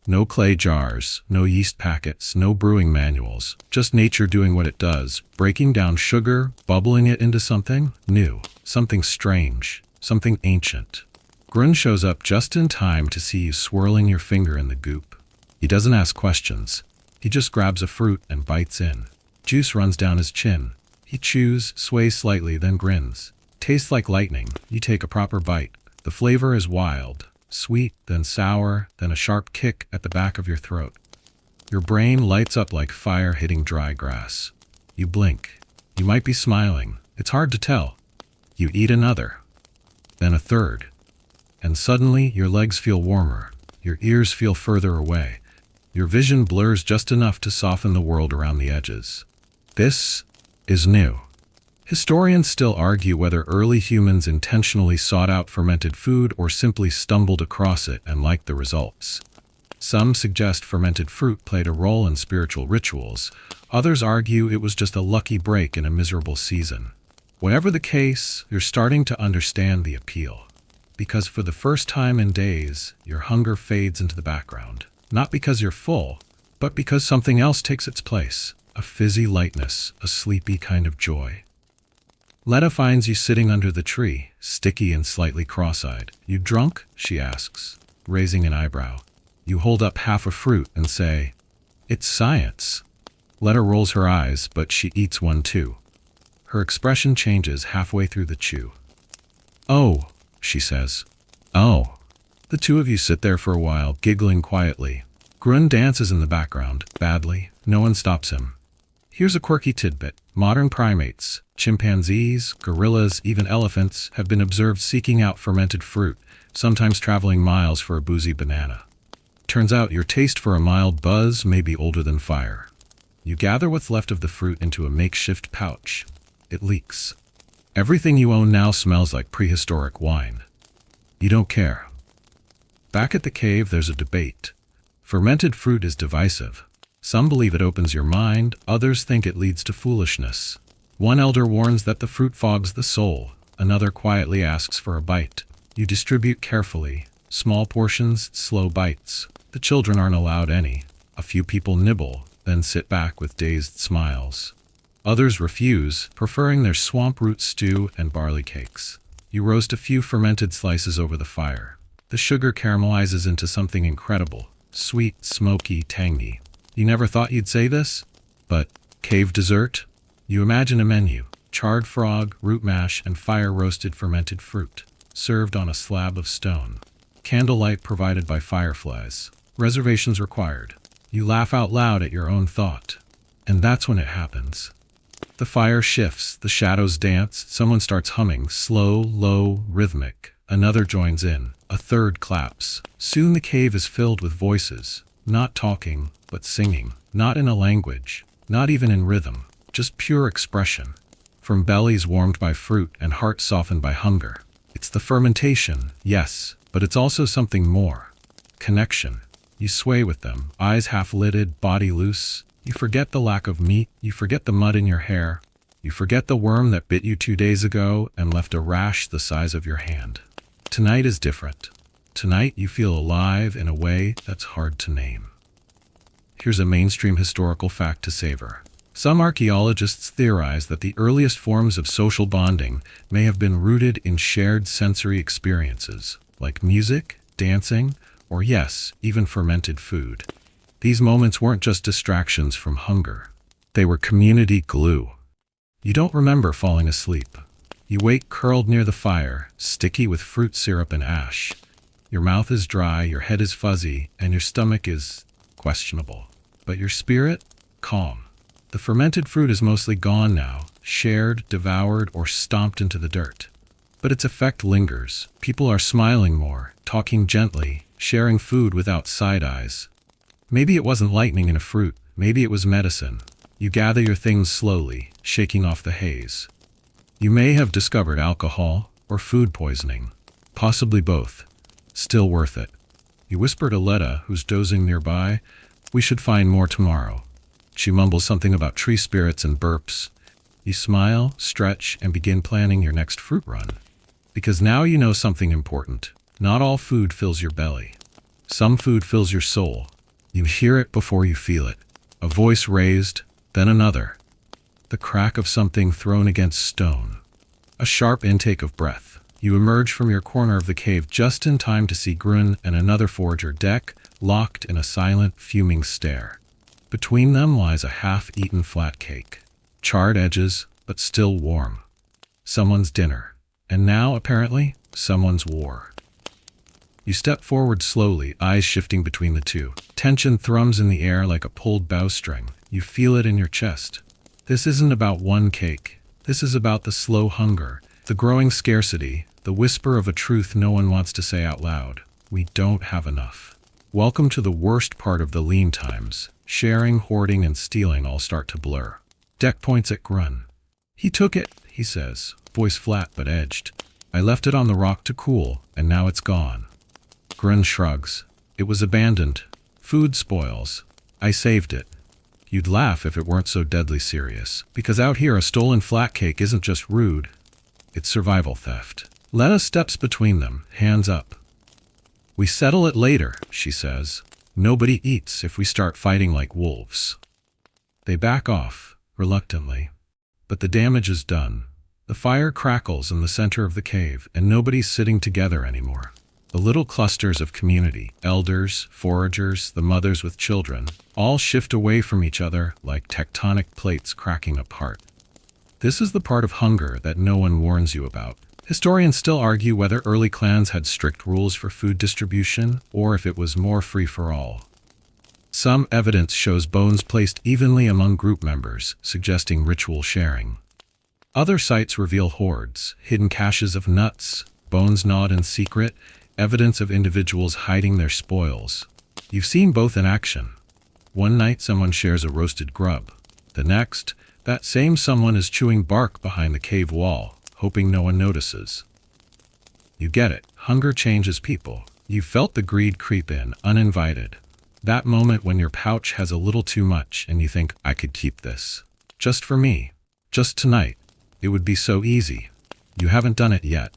No clay jars, no yeast packets, no brewing manuals, just nature doing what it does, breaking down sugar, bubbling it into something new, something strange, something ancient. Grun shows up just in time to see you swirling your finger in the goop. He doesn't ask questions. He just grabs a fruit and bites in. Juice runs down his chin. He chews, sways slightly, then grins. Tastes like lightning. You take a proper bite. The flavor is wild. Sweet, then sour, then a sharp kick at the back of your throat. Your brain lights up like fire hitting dry grass. You blink. You might be smiling. It's hard to tell. You eat another. Then a third. And suddenly your legs feel warmer. Your ears feel further away. Your vision blurs just enough to soften the world around the edges. This is new. Historians still argue whether early humans intentionally sought out fermented food or simply stumbled across it and liked the results. Some suggest fermented fruit played a role in spiritual rituals. Others argue it was just a lucky break in a miserable season. Whatever the case, you're starting to understand the appeal. Because for the first time in days, your hunger fades into the background. Not because you're full, but because something else takes its place. A fizzy lightness, a sleepy kind of joy. Letta finds you sitting under the tree, sticky and slightly cross-eyed. "You drunk?" she asks, raising an eyebrow. You hold up half a fruit and say, "It's science." Letta rolls her eyes, but she eats one too. Her expression changes halfway through the chew. "Oh," she says. "Oh." The two of you sit there for a while, giggling quietly. Grun dances in the background, badly. No one stops him. Here's a quirky tidbit. Modern primates, chimpanzees, gorillas, even elephants, have been observed seeking out fermented fruit, sometimes traveling miles for a boozy banana. Turns out your taste for a mild buzz may be older than fire. You gather what's left of the fruit into a makeshift pouch. It leaks. Everything you own now smells like prehistoric wine. You don't care. Back at the cave, there's a debate. Fermented fruit is divisive. Some believe it opens your mind, others think it leads to foolishness. One elder warns that the fruit fogs the soul, another quietly asks for a bite. You distribute carefully, small portions, slow bites. The children aren't allowed any. A few people nibble, then sit back with dazed smiles. Others refuse, preferring their swamp root stew and barley cakes. You roast a few fermented slices over the fire. The sugar caramelizes into something incredible, sweet, smoky, tangy. You never thought you'd say this? But cave dessert? You imagine a menu. Charred frog, root mash, and fire-roasted fermented fruit. Served on a slab of stone. Candlelight provided by fireflies. Reservations required. You laugh out loud at your own thought. And that's when it happens. The fire shifts, the shadows dance, someone starts humming, slow, low, rhythmic. Another joins in. A third claps. Soon the cave is filled with voices. Not talking, but singing. Not in a language. Not even in rhythm. Just pure expression. From bellies warmed by fruit and hearts softened by hunger. It's the fermentation, yes, but it's also something more. Connection. You sway with them, eyes half-lidded, body loose. You forget the lack of meat. You forget the mud in your hair. You forget the worm that bit you 2 days ago and left a rash the size of your hand. Tonight is different. Tonight you feel alive in a way that's hard to name. Here's a mainstream historical fact to savor. Some archaeologists theorize that the earliest forms of social bonding may have been rooted in shared sensory experiences, like music, dancing, or yes, even fermented food. These moments weren't just distractions from hunger. They were community glue. You don't remember falling asleep. You wake curled near the fire, sticky with fruit syrup and ash. Your mouth is dry, your head is fuzzy, and your stomach is questionable. But your spirit? Calm. The fermented fruit is mostly gone now, shared, devoured, or stomped into the dirt. But its effect lingers. People are smiling more, talking gently, sharing food without side eyes. Maybe it wasn't lightning in a fruit, maybe it was medicine. You gather your things slowly, shaking off the haze. You may have discovered alcohol or food poisoning. Possibly both. Still worth it. You whisper to Letta, who's dozing nearby, "We should find more tomorrow." She mumbles something about tree spirits and burps. You smile, stretch, and begin planning your next fruit run. Because now you know something important. Not all food fills your belly. Some food fills your soul. You hear it before you feel it. A voice raised, then another. The crack of something thrown against stone. A sharp intake of breath. You emerge from your corner of the cave just in time to see Grun and another forager deck, locked in a silent, fuming stare. Between them lies a half-eaten flat cake. Charred edges, but still warm. Someone's dinner. And now, apparently, someone's war. You step forward slowly, eyes shifting between the two. Tension thrums in the air like a pulled bowstring. You feel it in your chest. This isn't about one cake. This is about the slow hunger, the growing scarcity, the whisper of a truth no one wants to say out loud. We don't have enough. Welcome to the worst part of the lean times. Sharing, hoarding, and stealing all start to blur. Deck points at Grun. "He took it," he says, voice flat but edged. "I left it on the rock to cool, and now it's gone." Grun shrugs. "It was abandoned. Food spoils. I saved it." You'd laugh if it weren't so deadly serious, because out here a stolen flat cake isn't just rude, it's survival theft. Letta steps between them, hands up. "We settle it later," she says. "Nobody eats if we start fighting like wolves." They back off, reluctantly. But the damage is done. The fire crackles in the center of the cave, and nobody's sitting together anymore. The little clusters of community, elders, foragers, the mothers with children, all shift away from each other like tectonic plates cracking apart. This is the part of hunger that no one warns you about. Historians still argue whether early clans had strict rules for food distribution or if it was more free-for-all. Some evidence shows bones placed evenly among group members, suggesting ritual sharing. Other sites reveal hoards, hidden caches of nuts, bones gnawed in secret, evidence of individuals hiding their spoils. You've seen both in action. One night someone shares a roasted grub. The next, that same someone is chewing bark behind the cave wall, hoping no one notices. You get it. Hunger changes people. You felt the greed creep in, uninvited. That moment when your pouch has a little too much and you think, "I could keep this. Just for me. Just tonight. It would be so easy." You haven't done it yet.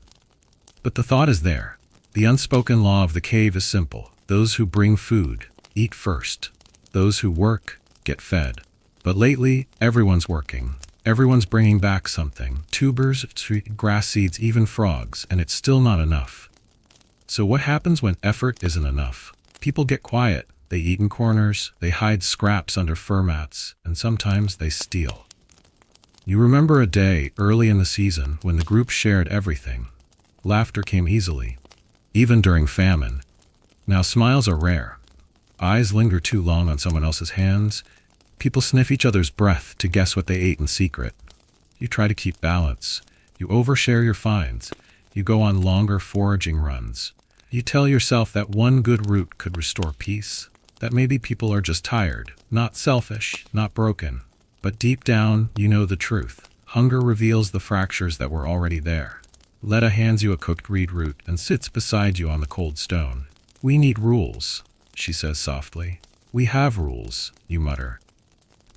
But the thought is there. The unspoken law of the cave is simple. Those who bring food, eat first. Those who work, get fed. But lately, everyone's working. Everyone's bringing back something. Tubers, grass seeds, even frogs, and it's still not enough. So what happens when effort isn't enough? People get quiet. They eat in corners, they hide scraps under fur mats, and sometimes they steal. You remember a day early in the season when the group shared everything. Laughter came easily, even during famine. Now smiles are rare. Eyes linger too long on someone else's hands. People sniff each other's breath to guess what they ate in secret. You try to keep balance. You overshare your finds. You go on longer foraging runs. You tell yourself that one good root could restore peace. That maybe people are just tired, not selfish, not broken. But deep down, you know the truth. Hunger reveals the fractures that were already there. Letta hands you a cooked reed root and sits beside you on the cold stone. "We need rules," she says softly. "We have rules," you mutter.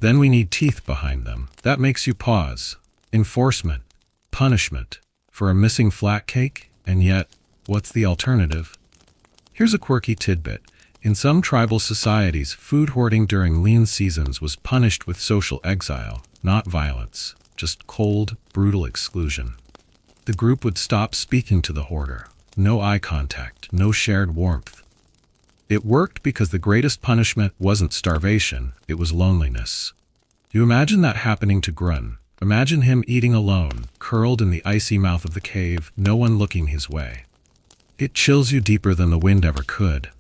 "Then we need teeth behind them." That makes you pause. Enforcement. Punishment. For a missing flat cake? And yet, what's the alternative? Here's a quirky tidbit. In some tribal societies, food hoarding during lean seasons was punished with social exile, not violence, just cold, brutal exclusion. The group would stop speaking to the hoarder. No eye contact, no shared warmth. It worked because the greatest punishment wasn't starvation, it was loneliness. You imagine that happening to Grun. Imagine him eating alone, curled in the icy mouth of the cave, no one looking his way. It chills you deeper than the wind ever could.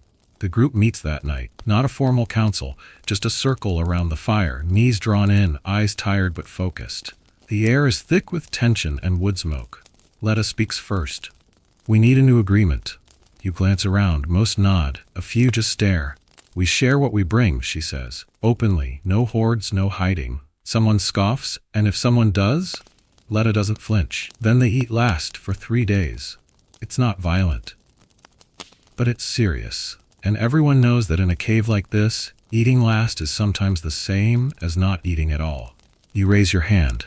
The group meets that night, not a formal council, just a circle around the fire, knees drawn in, eyes tired but focused. The air is thick with tension and wood smoke. Letta speaks first. "We need a new agreement." You glance around, most nod, a few just stare. "We share what we bring," she says. "Openly, no hoards, no hiding. Someone scoffs, and if someone does, Letta doesn't flinch. Then they eat last for 3 days. It's not violent, but it's serious. And everyone knows that in a cave like this, eating last is sometimes the same as not eating at all. You raise your hand.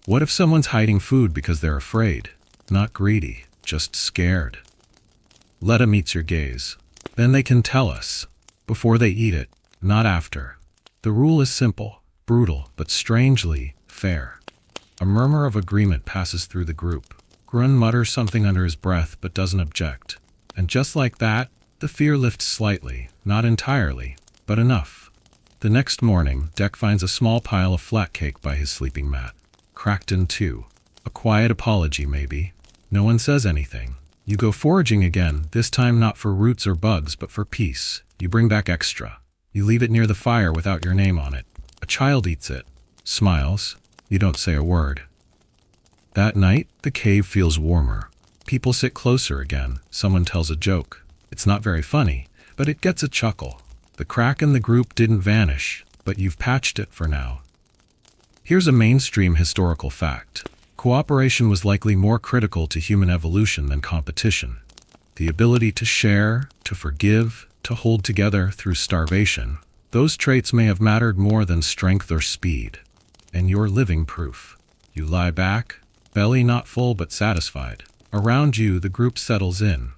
What if someone's hiding food because they're afraid? Not greedy, just scared. Letta meets your gaze. Then they can tell us, before they eat it, not after. The rule is simple, brutal, but strangely fair. A murmur of agreement passes through the group. Grun mutters something under his breath but doesn't object. And just like that, the fear lifts slightly, not entirely, but enough. The next morning, Deck finds a small pile of flat cake by his sleeping mat, cracked in two. A quiet apology, maybe. No one says anything. You go foraging again, this time not for roots or bugs, but for peace. You bring back extra. You leave it near the fire without your name on it. A child eats it, smiles. You don't say a word. That night, the cave feels warmer. People sit closer again. Someone tells a joke. It's not very funny, but it gets a chuckle. The crack in the group didn't vanish, but you've patched it for now. Here's a mainstream historical fact. Cooperation was likely more critical to human evolution than competition. The ability to share, to forgive, to hold together through starvation, those traits may have mattered more than strength or speed. And you're living proof. You lie back, belly not full but satisfied. Around you, the group settles in.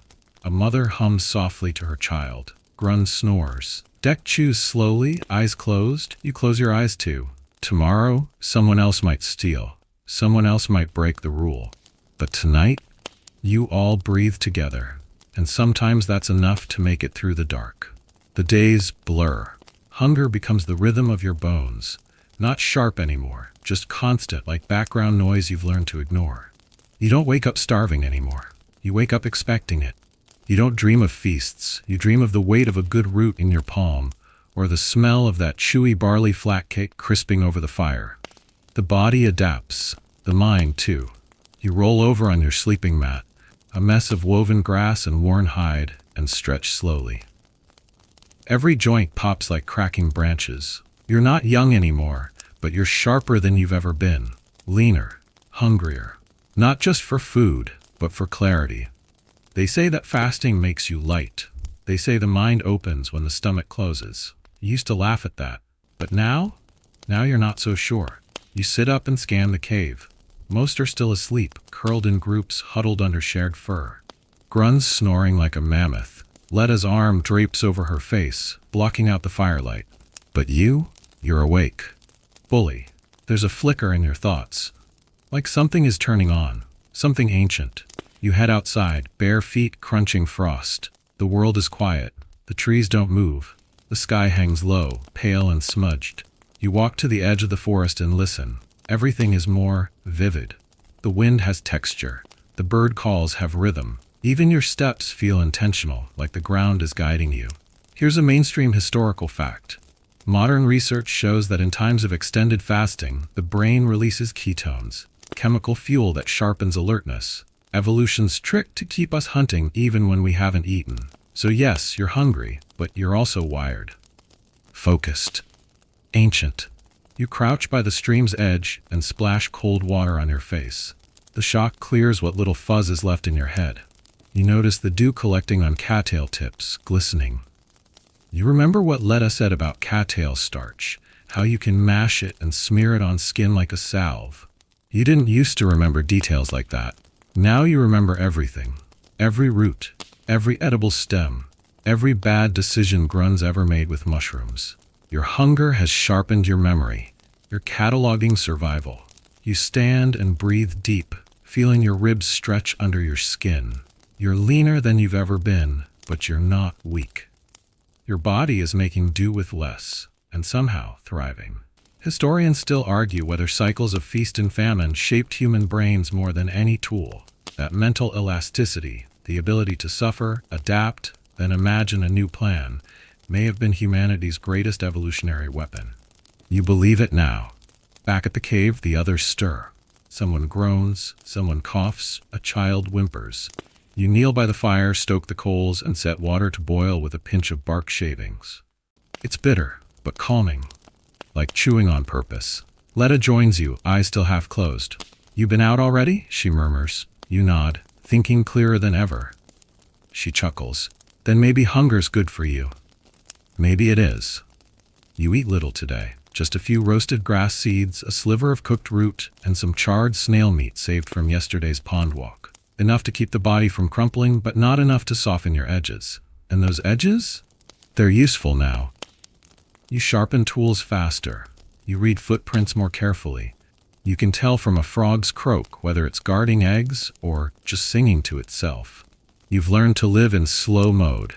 A mother hums softly to her child. Grun snores. Deck chews slowly, eyes closed. You close your eyes too. Tomorrow, someone else might steal. Someone else might break the rule. But tonight, you all breathe together. And sometimes that's enough to make it through the dark. The days blur. Hunger becomes the rhythm of your bones. Not sharp anymore, just constant, like background noise you've learned to ignore. You don't wake up starving anymore. You wake up expecting it. You don't dream of feasts. You dream of the weight of a good root in your palm, or the smell of that chewy barley flat cake crisping over the fire. The body adapts. The mind, too. You roll over on your sleeping mat, a mess of woven grass and worn hide, and stretch slowly. Every joint pops like cracking branches. You're not young anymore, but you're sharper than you've ever been. Leaner, hungrier. Not just for food, but for clarity. They say that fasting makes you light. They say the mind opens when the stomach closes. You used to laugh at that. But now you're not so sure. You sit up and scan the cave. Most are still asleep, curled in groups, huddled under shared fur. Grun's snoring like a mammoth. Letta's arm drapes over her face, blocking out the firelight. But you're awake. Fully. There's a flicker in your thoughts. Like something is turning on. Something ancient. You head outside, bare feet crunching frost. The world is quiet. The trees don't move. The sky hangs low, pale and smudged. You walk to the edge of the forest and listen. Everything is more vivid. The wind has texture. The bird calls have rhythm. Even your steps feel intentional, like the ground is guiding you. Here's a mainstream historical fact. Modern research shows that in times of extended fasting, the brain releases ketones, chemical fuel that sharpens alertness. Evolution's trick to keep us hunting even when we haven't eaten. So yes, you're hungry, but you're also wired. Focused. Ancient. You crouch by the stream's edge and splash cold water on your face. The shock clears what little fuzz is left in your head. You notice the dew collecting on cattail tips, glistening. You remember what Letta said about cattail starch, how you can mash it and smear it on skin like a salve. You didn't used to remember details like that. Now you remember everything. Every root, every edible stem, every bad decision Grun's ever made with mushrooms. Your hunger has sharpened your memory. You're cataloging survival. You stand and breathe deep, feeling your ribs stretch under your skin. You're leaner than you've ever been, but you're not weak. Your body is making do with less, and somehow thriving. Historians still argue whether cycles of feast and famine shaped human brains more than any tool. That mental elasticity, the ability to suffer, adapt, then imagine a new plan, may have been humanity's greatest evolutionary weapon. You believe it now. Back at the cave, the others stir. Someone groans, someone coughs, a child whimpers. You kneel by the fire, stoke the coals, and set water to boil with a pinch of bark shavings. It's bitter, but calming, like chewing on purpose. Letta joins you, eyes still half closed. "You been out already?" she murmurs. You nod, thinking clearer than ever. She chuckles. "Then maybe hunger's good for you." Maybe it is. You eat little today. Just a few roasted grass seeds, a sliver of cooked root, and some charred snail meat saved from yesterday's pond walk. Enough to keep the body from crumpling, but not enough to soften your edges. And those edges? They're useful now. You sharpen tools faster. You read footprints more carefully. You can tell from a frog's croak whether it's guarding eggs or just singing to itself. You've learned to live in slow mode.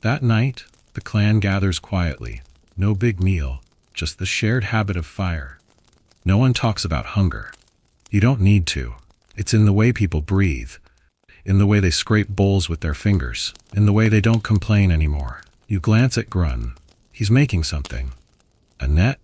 That night, the clan gathers quietly. No big meal, just the shared habit of fire. No one talks about hunger. You don't need to. It's in the way people breathe, in the way they scrape bowls with their fingers, in the way they don't complain anymore. You glance at Grun. He's making something. A net?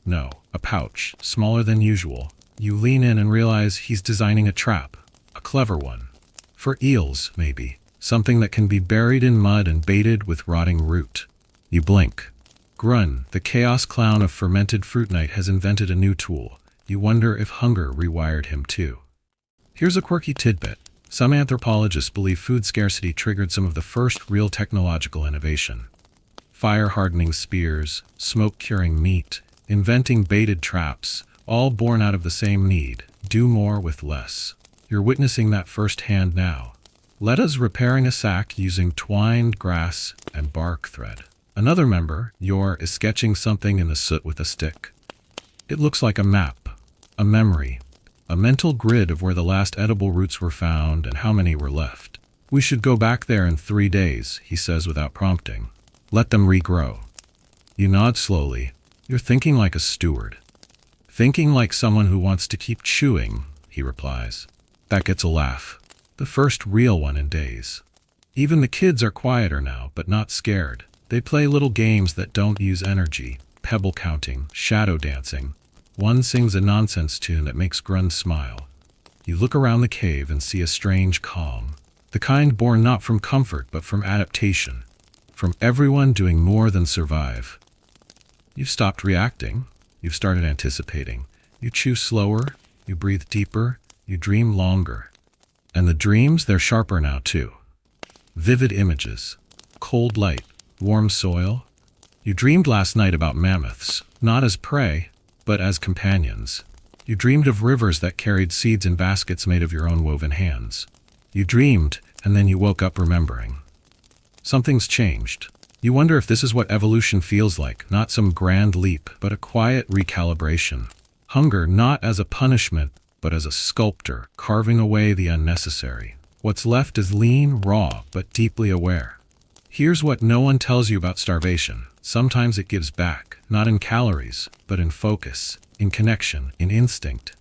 No, a pouch, smaller than usual. You lean in and realize he's designing a trap, a clever one. For eels, maybe. Something that can be buried in mud and baited with rotting root. You blink. Grun, the chaos clown of fermented fruit night, has invented a new tool. You wonder if hunger rewired him too. Here's a quirky tidbit. Some anthropologists believe food scarcity triggered some of the first real technological innovation. Fire-hardening spears, smoke-curing meat, inventing baited traps, all born out of the same need, do more with less. You're witnessing that firsthand now. Letta's repairing a sack using twined grass and bark thread. Another member, Yor, is sketching something in the soot with a stick. It looks like a map, a memory, a mental grid of where the last edible roots were found and how many were left. "We should go back there in 3 days, he says without prompting. "Let them regrow." You nod slowly. You're thinking like a steward. "Thinking like someone who wants to keep chewing," he replies. That gets a laugh. The first real one in days. Even the kids are quieter now, but not scared. They play little games that don't use energy. Pebble counting, shadow dancing. One sings a nonsense tune that makes Grun smile. You look around the cave and see a strange calm. The kind born not from comfort, but from adaptation. From everyone doing more than survive. You've stopped reacting. You've started anticipating. You chew slower. You breathe deeper. You dream longer. And the dreams, they're sharper now too. Vivid images. Cold light. Warm soil. You dreamed last night about mammoths, not as prey, but as companions. You dreamed of rivers that carried seeds in baskets made of your own woven hands. You dreamed, and then you woke up remembering. Something's changed. You wonder if this is what evolution feels like, not some grand leap, but a quiet recalibration. Hunger not as a punishment, but as a sculptor, carving away the unnecessary. What's left is lean, raw, but deeply aware. Here's what no one tells you about starvation. Sometimes it gives back, not in calories, but in focus, in connection, in instinct.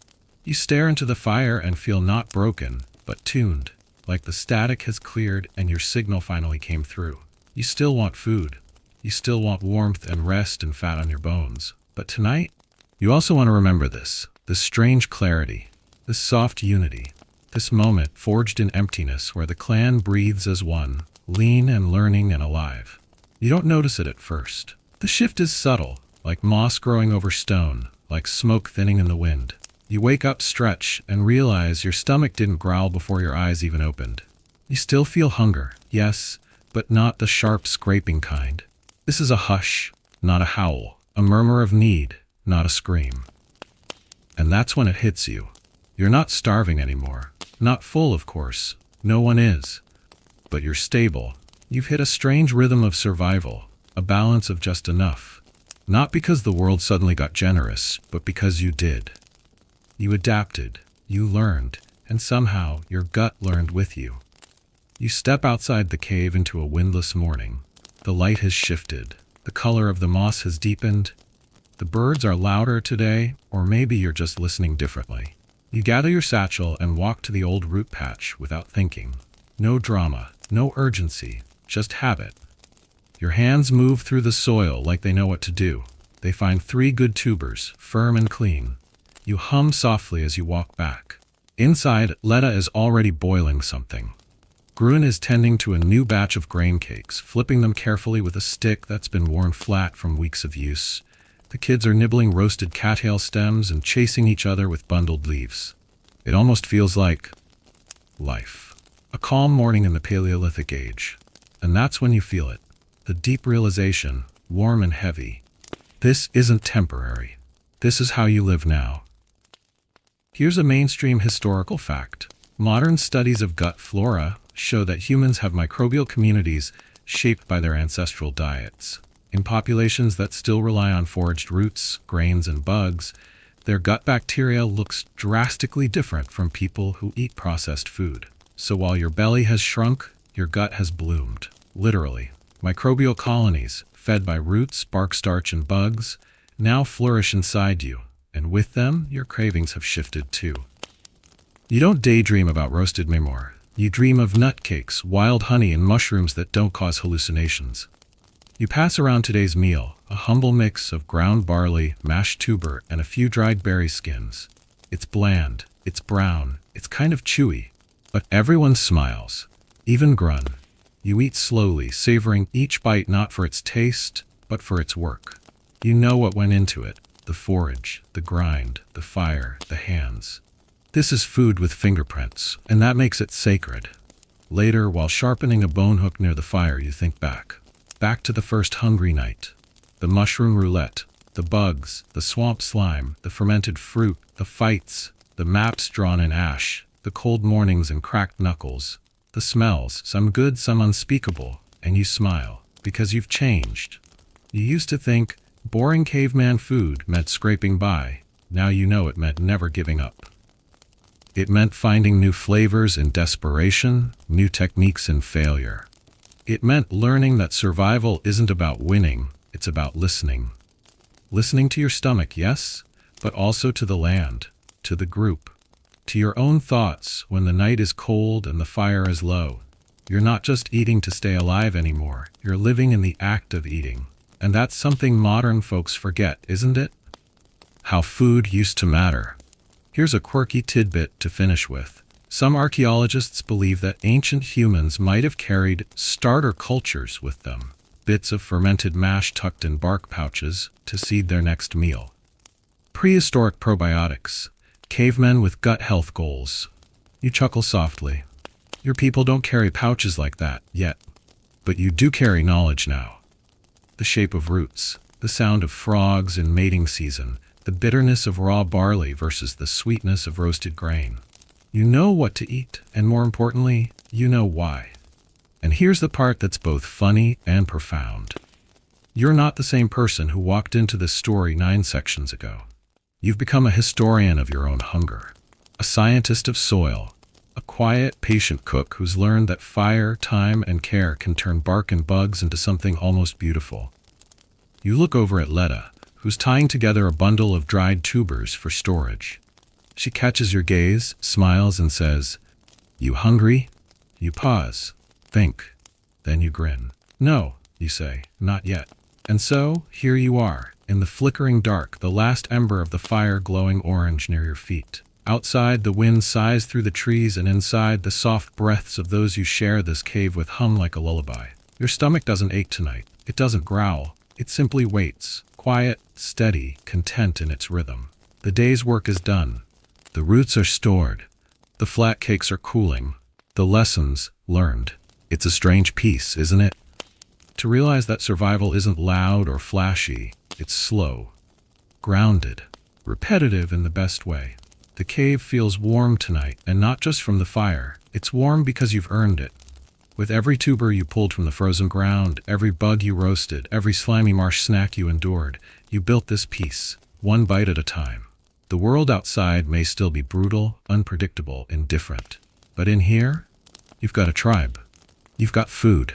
You stare into the fire and feel not broken, but tuned, like the static has cleared and your signal finally came through. You still want food. You still want warmth and rest and fat on your bones. But tonight, you also want to remember this strange clarity, this soft unity, this moment forged in emptiness where the clan breathes as one, lean and learning and alive. You don't notice it at first. The shift is subtle, like moss growing over stone, like smoke thinning in the wind. You wake up, stretch, and realize your stomach didn't growl before your eyes even opened. You still feel hunger, yes, but not the sharp scraping kind. This is a hush, not a howl, a murmur of need, not a scream. And that's when it hits you. You're not starving anymore. Not full, of course. No one is. But you're stable. You've hit a strange rhythm of survival, a balance of just enough. Not because the world suddenly got generous, but because you did. You adapted, you learned, and somehow your gut learned with you. You step outside the cave into a windless morning. The light has shifted. The color of the moss has deepened. The birds are louder today, or maybe you're just listening differently. You gather your satchel and walk to the old root patch without thinking. No drama, no urgency, just habit. Your hands move through the soil like they know what to do. They find 3 good tubers, firm and clean. You hum softly as you walk back. Inside, Letta is already boiling something. Grun is tending to a new batch of grain cakes, flipping them carefully with a stick that's been worn flat from weeks of use. The kids are nibbling roasted cattail stems and chasing each other with bundled leaves. It almost feels like life. A calm morning in the Paleolithic age. And that's when you feel it. The deep realization, warm and heavy. This isn't temporary. This is how you live now. Here's a mainstream historical fact. Modern studies of gut flora show that humans have microbial communities shaped by their ancestral diets. In populations that still rely on foraged roots, grains, and bugs, their gut bacteria looks drastically different from people who eat processed food. So while your belly has shrunk, your gut has bloomed. Literally. Microbial colonies, fed by roots, bark starch, and bugs, now flourish inside you, and with them, your cravings have shifted too. You don't daydream about roasted mammoth. You dream of nutcakes, wild honey, and mushrooms that don't cause hallucinations. You pass around today's meal, a humble mix of ground barley, mashed tuber, and a few dried berry skins. It's bland, it's brown, it's kind of chewy, but everyone smiles, even Grun. You eat slowly, savoring each bite not for its taste, but for its work. You know what went into it, the forage, the grind, the fire, the hands. This is food with fingerprints, and that makes it sacred. Later, while sharpening a bone hook near the fire, you think back to the first hungry night. The mushroom roulette, the bugs, the swamp slime, the fermented fruit, the fights, the maps drawn in ash, the cold mornings and cracked knuckles, the smells, some good, some unspeakable, and you smile, because you've changed. You used to think boring caveman food meant scraping by. Now you know it meant never giving up. It meant finding new flavors in desperation, new techniques in failure. It meant learning that survival isn't about winning, it's about listening. Listening to your stomach, yes, but also to the land, to the group, to your own thoughts when the night is cold and the fire is low. You're not just eating to stay alive anymore, you're living in the act of eating. And that's something modern folks forget, isn't it? How food used to matter. Here's a quirky tidbit to finish with. Some archaeologists believe that ancient humans might have carried starter cultures with them, bits of fermented mash tucked in bark pouches to seed their next meal. Prehistoric probiotics, cavemen with gut health goals. You chuckle softly. Your people don't carry pouches like that yet, but you do carry knowledge now. The shape of roots, the sound of frogs in mating season, the bitterness of raw barley versus the sweetness of roasted grain. You know what to eat, and more importantly, you know why. And here's the part that's both funny and profound. You're not the same person who walked into this story 9 sections ago. You've become a historian of your own hunger, a scientist of soil, a quiet, patient cook who's learned that fire, time, and care can turn bark and bugs into something almost beautiful. You look over at Letta, who's tying together a bundle of dried tubers for storage. She catches your gaze, smiles, and says, "You hungry?" You pause, think, then you grin. "No," you say, "not yet." And so, here you are, in the flickering dark, the last ember of the fire glowing orange near your feet. Outside, the wind sighs through the trees, and inside, the soft breaths of those you share this cave with hum like a lullaby. Your stomach doesn't ache tonight. It doesn't growl. It simply waits, quiet, steady, content in its rhythm. The day's work is done. The roots are stored. The flat cakes are cooling. The lessons learned. It's a strange piece, isn't it? To realize that survival isn't loud or flashy. It's slow, grounded, repetitive in the best way. The cave feels warm tonight, and not just from the fire. It's warm because you've earned it. With every tuber you pulled from the frozen ground, every bug you roasted, every slimy marsh snack you endured, you built this piece, one bite at a time. The world outside may still be brutal, unpredictable, indifferent. But in here, you've got a tribe. You've got food.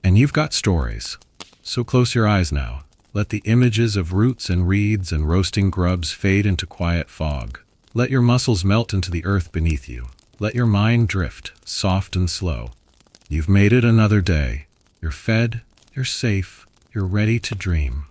And you've got stories. So close your eyes now. Let the images of roots and reeds and roasting grubs fade into quiet fog. Let your muscles melt into the earth beneath you. Let your mind drift, soft and slow. You've made it another day. You're fed, you're safe, you're ready to dream.